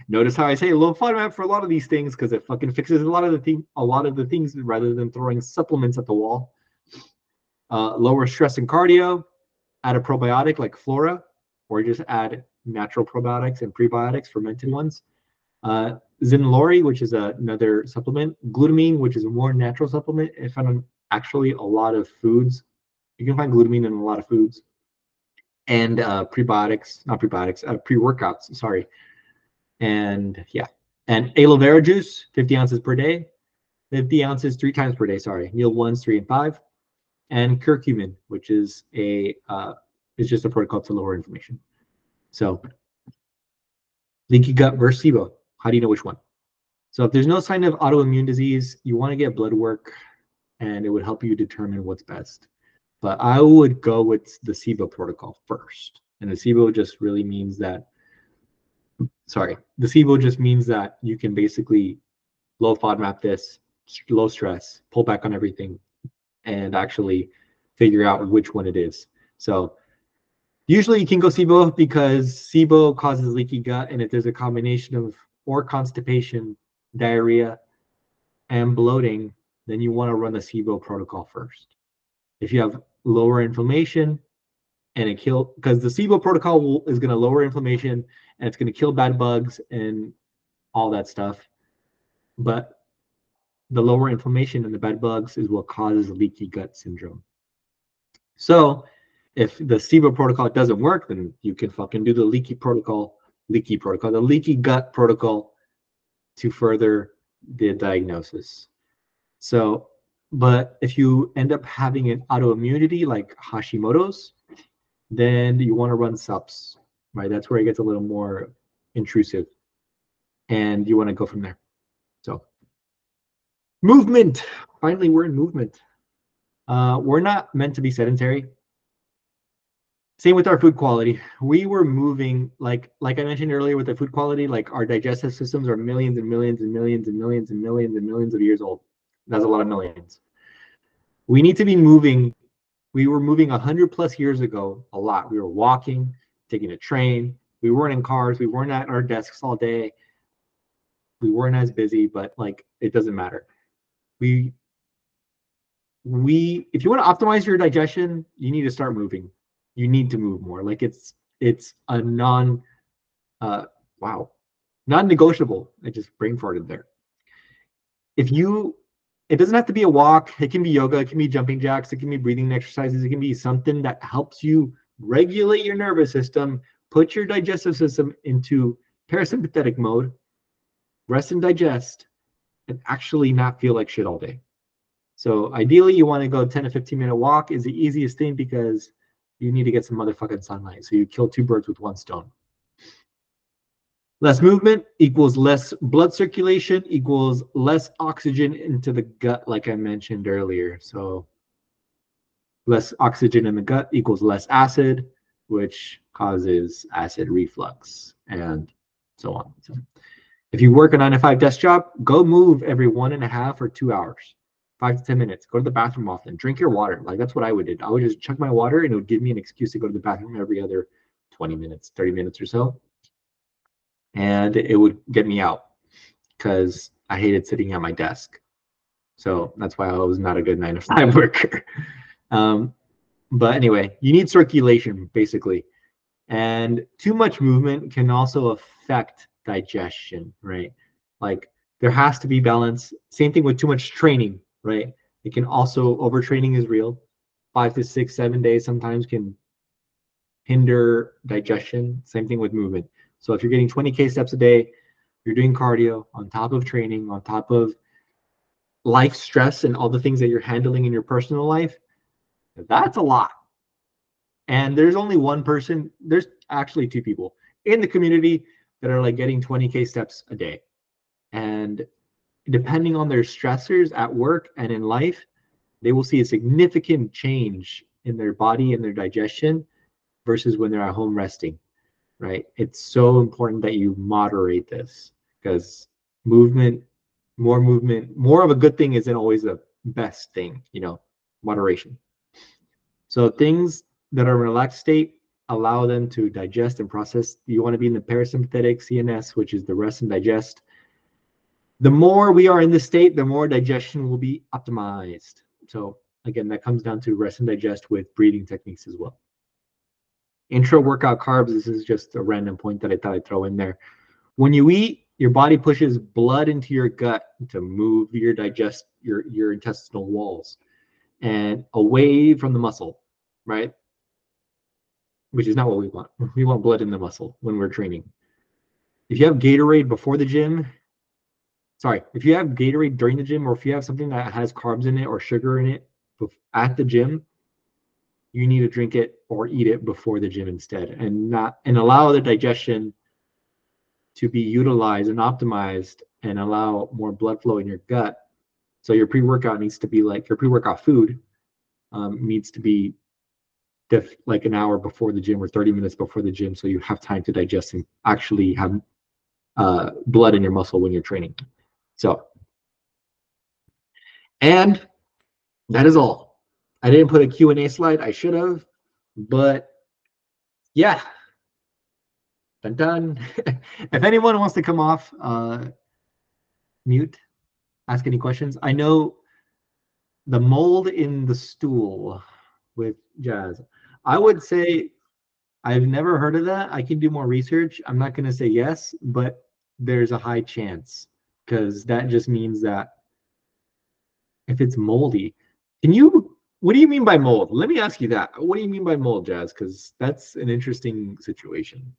Notice how I say low FODMAP for a lot of these things, because it fucking fixes a lot of the things rather than throwing supplements at the wall. Lower stress and cardio. Add a probiotic like Flora, or just add natural probiotics and prebiotics, fermented ones. Zinlori, which is another supplement. Glutamine, which is a more natural supplement. It's found in actually a lot of foods. You can find glutamine in a lot of foods. And pre-workouts, sorry. And yeah. And aloe vera juice, 50 ounces per day. 50 ounces 3 times per day, sorry. Meal 1s, 3, and 5. And curcumin, which is just a protocol to lower inflammation. So leaky gut versus SIBO. How do you know which one? So if there's no sign of autoimmune disease, you want to get blood work, and it would help you determine what's best. But I would go with the SIBO protocol first. And the SIBO just really means that, the SIBO just means that you can basically low FODMAP this, low stress, pull back on everything, and actually figure out which one it is. So usually you can go SIBO because SIBO causes leaky gut, and if there's a combination of constipation, diarrhea, and bloating, then you want to run the SIBO protocol first. If you have lower inflammation and because the SIBO protocol is going to lower inflammation and it's going to kill bad bugs and all that stuff. But the lower inflammation and the bad bugs is what causes leaky gut syndrome. So if the SIBO protocol doesn't work, then you can fucking do the leaky gut protocol to further the diagnosis. So, but if you end up having an autoimmunity like Hashimoto's, then you want to run SUPs, right? That's where it gets a little more intrusive, and you want to go from there. So, movement. Finally, we're in movement. We're not meant to be sedentary. Same with our food quality. We were moving, like I mentioned earlier with the food quality, like our digestive systems are millions and millions and millions and millions and millions and millions of years old. That's a lot of millions. We need to be moving. We were moving 100+ years ago a lot. We were walking, taking a train. We weren't in cars. We weren't at our desks all day. We weren't as busy, but like it doesn't matter. If you want to optimize your digestion, you need to start moving. You need to move more. Like it's a non-negotiable. I just brain farted there. It doesn't have to be a walk. It can be yoga. It can be jumping jacks. It can be breathing exercises. It can be something that helps you regulate your nervous system, put your digestive system into parasympathetic mode, rest and digest, and actually not feel like shit all day. So ideally, you want to go 10 to 15-minute walk is the easiest thing because you need to get some motherfucking sunlight. So you kill two birds with one stone. Less movement equals less blood circulation equals less oxygen into the gut, like I mentioned earlier. So less oxygen in the gut equals less acid, which causes acid reflux and so on. So if you work a 9 to 5 desk job, go move every 1.5 or 2 hours, 5 to 10 minutes. Go to the bathroom often. Drink your water. Like that's what I would do. I would just chug my water and it would give me an excuse to go to the bathroom every other 20 minutes, 30 minutes or so. And it would get me out because I hated sitting at my desk. So that's why I was not a good 9 to 5 worker. But anyway, you need circulation basically. And too much movement can also affect digestion, right? Like there has to be balance. Same thing with too much training, right? It can also, overtraining is real. 5 to 6, 7 days sometimes can hinder digestion. Same thing with movement. So if you're getting 20K steps a day, you're doing cardio on top of training, on top of life stress and all the things that you're handling in your personal life, that's a lot. And there's only one person, there's actually two people in the community that are like getting 20K steps a day. And depending on their stressors at work and in life, they will see a significant change in their body and their digestion versus when they're at home resting, right? It's so important that you moderate this because movement, more of a good thing isn't always the best thing, moderation. So things that are in a relaxed state allow them to digest and process. You want to be in the parasympathetic CNS, which is the rest and digest. The more we are in this state, the more digestion will be optimized. So again, that comes down to rest and digest with breathing techniques as well. Intra-workout carbs, this is just a random point that I thought I'd throw in there. When you eat, your body pushes blood into your gut to move your intestinal walls and away from the muscle, right? Which is not what we want. We want blood in the muscle when we're training. If you have Gatorade before the gym, if you have Gatorade during the gym, or if you have something that has carbs in it or sugar in it at the gym, you need to drink it or eat it before the gym instead, and allow the digestion to be utilized and optimized and allow more blood flow in your gut. So your pre-workout needs to be like your pre-workout food needs to be like an hour before the gym or 30 minutes before the gym, so you have time to digest and actually have blood in your muscle when you're training. So, and that is all. I didn't put a Q&A slide. I should have, but yeah. Dun dun. If anyone wants to come off mute, ask any questions. I know the mold in the stool with Jazz. I would say I've never heard of that. I can do more research. I'm not going to say yes, but there's a high chance because that just means that if it's moldy, what do you mean by mold? Let me ask you that. What do you mean by mold, Jazz? Because that's an interesting situation.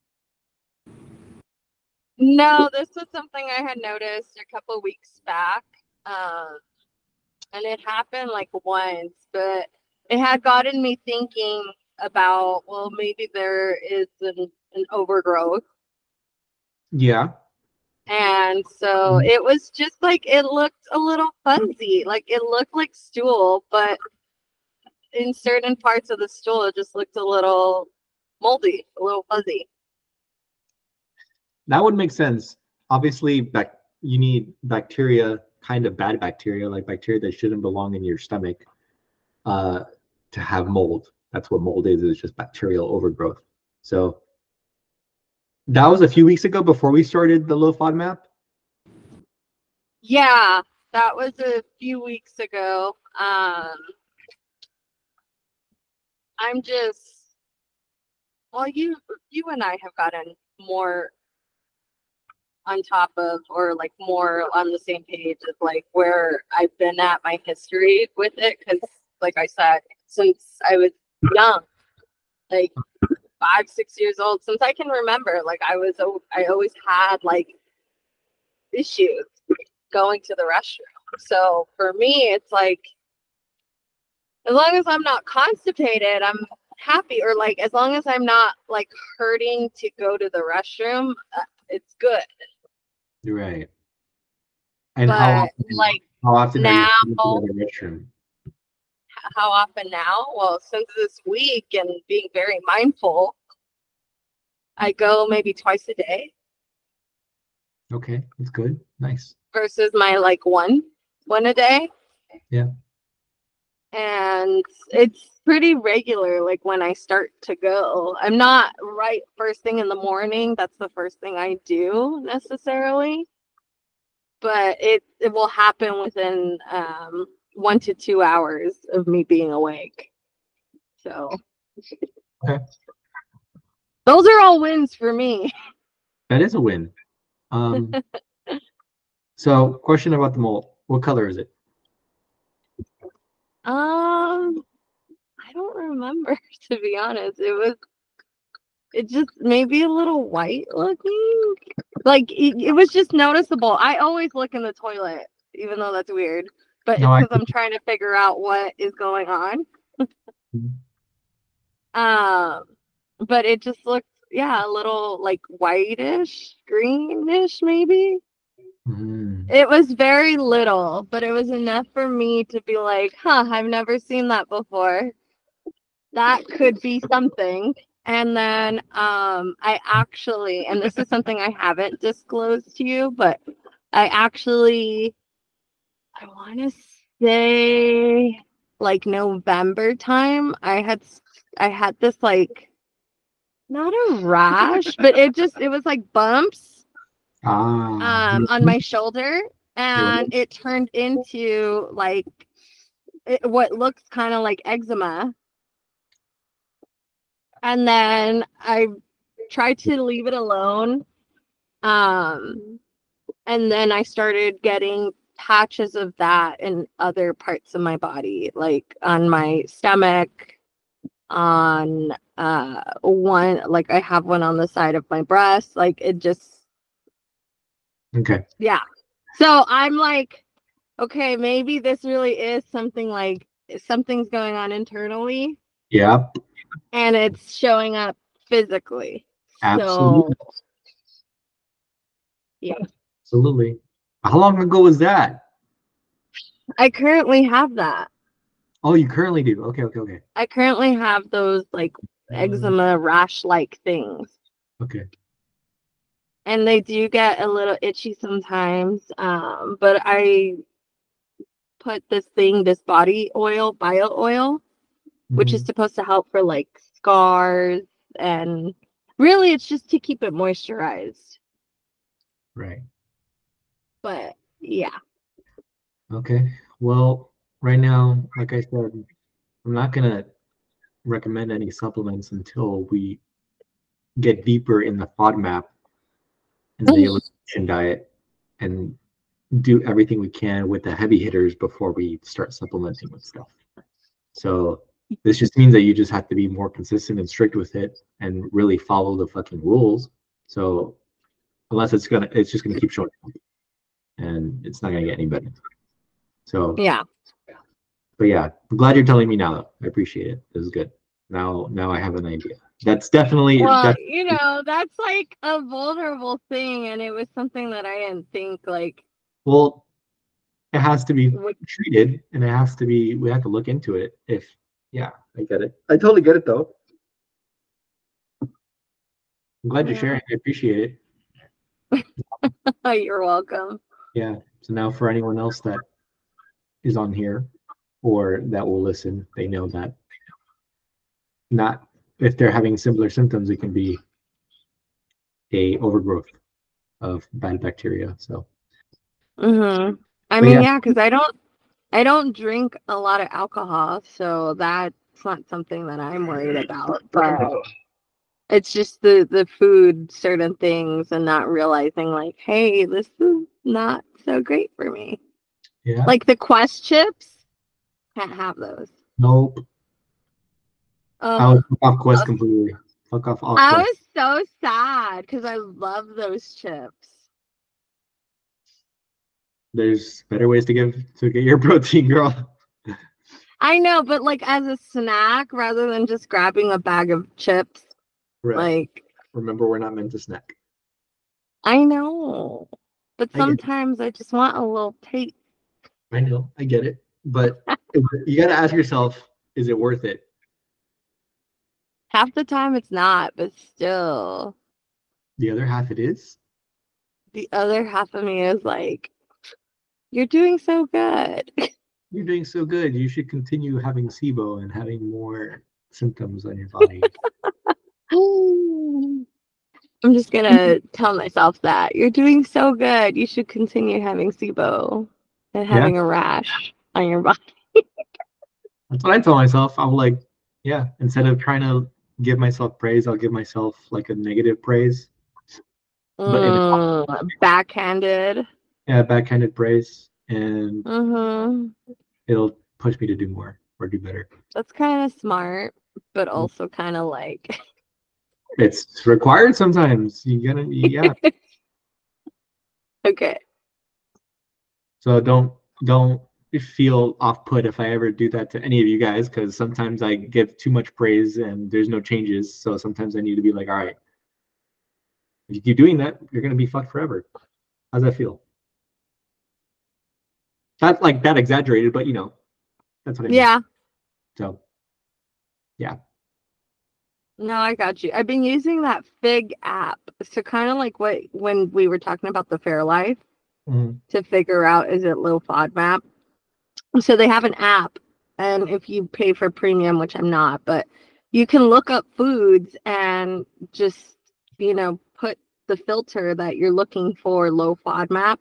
No, this was something I had noticed a couple of weeks back. And it happened like once, but it had gotten me thinking about, well, maybe there is an overgrowth. Yeah. And so it was just like, it looked a little fuzzy. Like it looked like stool, but in certain parts of the stool, it just looked a little moldy, a little fuzzy. That would make sense. Obviously, you need bacteria, kind of bad bacteria, like bacteria that shouldn't belong in your stomach, to have mold. That's what mold is just bacterial overgrowth. So that was a few weeks ago before we started the low FODMAP. Yeah, that was a few weeks ago. I'm just well, you and I have gotten more on top of, or like more on the same page of like where I've been at my history with it. Because like I said, since I was young, like 5, 6 years old, since I can remember, like I always had like issues going to the restroom. So for me, it's like, as long as I'm not constipated, I'm happy. Or like, as long as I'm not like hurting to go to the restroom, it's good. You're right. And But how often are now, you going to the restroom? how often now? Well, since this week and being very mindful, I go maybe twice a day. Okay, that's good. Nice. Versus my like one a day. Yeah. And it's pretty regular, like when I start to go. I'm not right first thing in the morning. That's the first thing I do necessarily. But it will happen within 1 to 2 hours of me being awake. So okay. Those are all wins for me. That is a win. So question about the mole. What color is it? I don't remember, to be honest. It just maybe a little white looking. Like it was just noticeable. I always look in the toilet, even though that's weird. But it's because I'm trying to figure out what is going on. But it just looked, a little like whitish, greenish, maybe. It was very little, but it was enough for me to be like, I've never seen that before. That could be something. And then I actually, and this is something I haven't disclosed to you, but I want to say like November time, I had this like, not a rash, but it was like bumps on my shoulder, and it turned into like what looks kind of like eczema. And then I tried to leave it alone. And then I started getting patches of that in other parts of my body, like on my stomach, on one, like I have one on the side of my breast. Like it just. Okay. Yeah. So I'm like, okay, maybe this really is something, like something's going on internally. Yep. And it's showing up physically. Absolutely. So, yeah. Absolutely. How long ago was that? I currently have that. Oh, you currently do? Okay. I currently have those like eczema rash-like things. Okay. And they do get a little itchy sometimes. But I put this body oil, bio oil, which is supposed to help for like scars, and really it's just to keep it moisturized. Right. But yeah. Okay. Well, right now, like I said, I'm not gonna recommend any supplements until we get deeper in the FODMAP and the elimination diet and do everything we can with the heavy hitters before we start supplementing with stuff. So this just means that you just have to be more consistent and strict with it and really follow the fucking rules. So unless it's just gonna keep showing up, and it's not gonna get any better. So yeah. But yeah, I'm glad you're telling me now though. I appreciate it. This is good. Now I have an idea. That's definitely that's like a vulnerable thing, and it was something that I didn't think like. Well, it has to be treated, and we have to look into it. I get it. I totally get it though. I'm glad you're sharing. I appreciate it. You're welcome. Yeah. So now for anyone else that is on here or that will listen, they know that not if they're having similar symptoms, it can be a overgrowth of bad bacteria. So I mean, because I don't drink a lot of alcohol, so that's not something that I'm worried about. But It's just the food, certain things, and not realizing like, hey, this is not so great for me. Yeah. Like the Quest chips, can't have those. Nope. I would fuck off Quest completely. Fuck off all I Quest. was so sad because I love those chips. There's better ways to get your protein, girl. I know, but like as a snack rather than just grabbing a bag of chips. Right. Like, remember, we're not meant to snack. I know, but sometimes I just want a little taste. I know, I get it, but you got to ask yourself, is it worth it? Half the time it's not, but still. The other half it is? The other half of me is like, you're doing so good. You're doing so good. You should continue having SIBO and having more symptoms on your body. I'm just going to tell myself that. You're doing so good. You should continue having SIBO and having a rash on your body. That's what I tell myself. I'm like, yeah, instead of trying to give myself praise, I'll give myself like a negative praise. But backhanded. Yeah, backhanded praise. And it'll push me to do more or do better. That's kind of smart, but also kind of like... It's required sometimes. Yeah. Okay. So don't feel off-put if I ever do that to any of you guys, because sometimes I give too much praise and there's no changes. So sometimes I need to be like, all right, if you keep doing that, you're gonna be fucked forever. How's that feel? Not like that exaggerated, but that's what I mean. Yeah. So yeah. No, I got you. I've been using that Fig app. So kind of like when we were talking about the Fairlife to figure out, is it low FODMAP? So they have an app, and if you pay for premium, which I'm not, but you can look up foods and just, put the filter that you're looking for, low FODMAP,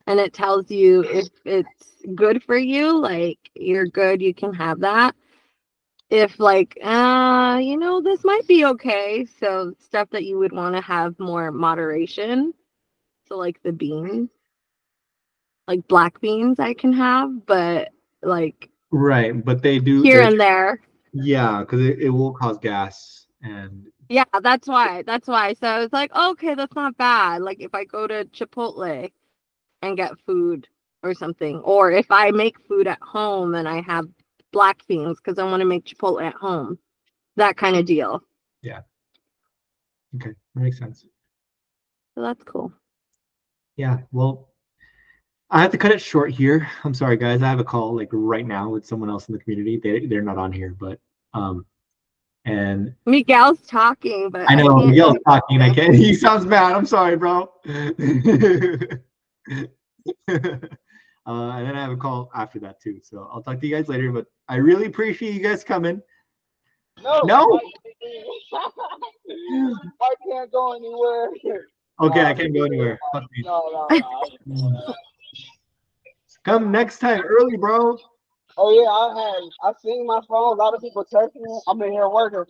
and it tells you if it's good for you, like you're good, you can have that. If like, this might be okay. So stuff that you would want to have more moderation. So like the beans, like black beans I can have, but like. Right, but they do. Here and there. Yeah, because it will cause gas and. Yeah, that's why. So it's like, okay, that's not bad. Like if I go to Chipotle and get food or something, or if I make food at home and I have black beans because I want to make Chipotle at home. That kind of deal. Yeah. Okay, that makes sense. So that's cool. Yeah, well, I have to cut it short here. I'm sorry, guys. I have a call like right now with someone else in the community. They're not on here, but and Miguel's talking, but I know Miguel's talking. I can't. He sounds mad. I'm sorry, bro. And then I have a call after that too. So I'll talk to you guys later. But I really appreciate you guys coming. No. I can't go anywhere. Okay, I can't go anywhere. Fuck me. No. Come next time early, bro. Oh yeah, I seen my phone. A lot of people texting me. I'm in here working.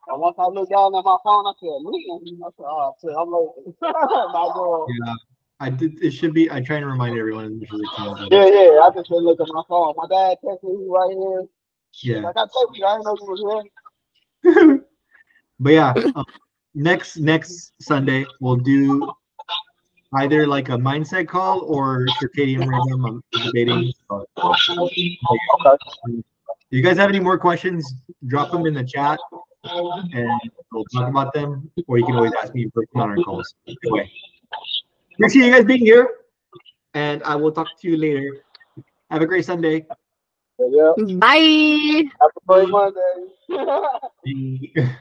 And once I look down at my phone, I said, "Meeting." I said, "Oh shit, I'm late." My girl. Yeah, I did. It should be. I try and remind everyone. Yeah. I just didn't look at my phone. My dad texted me right here. Yeah. Like I told you, I didn't know you was here. But yeah, next Sunday we'll do either like a mindset call or circadian rhythm. I'm debating. If you guys have any more questions, drop them in the chat and we'll talk about them. Or you can always ask me in person on our calls. Anyway, appreciate you guys being here, and I will talk to you later. Have a great Sunday. Yeah. Bye. Have a great Monday. Bye.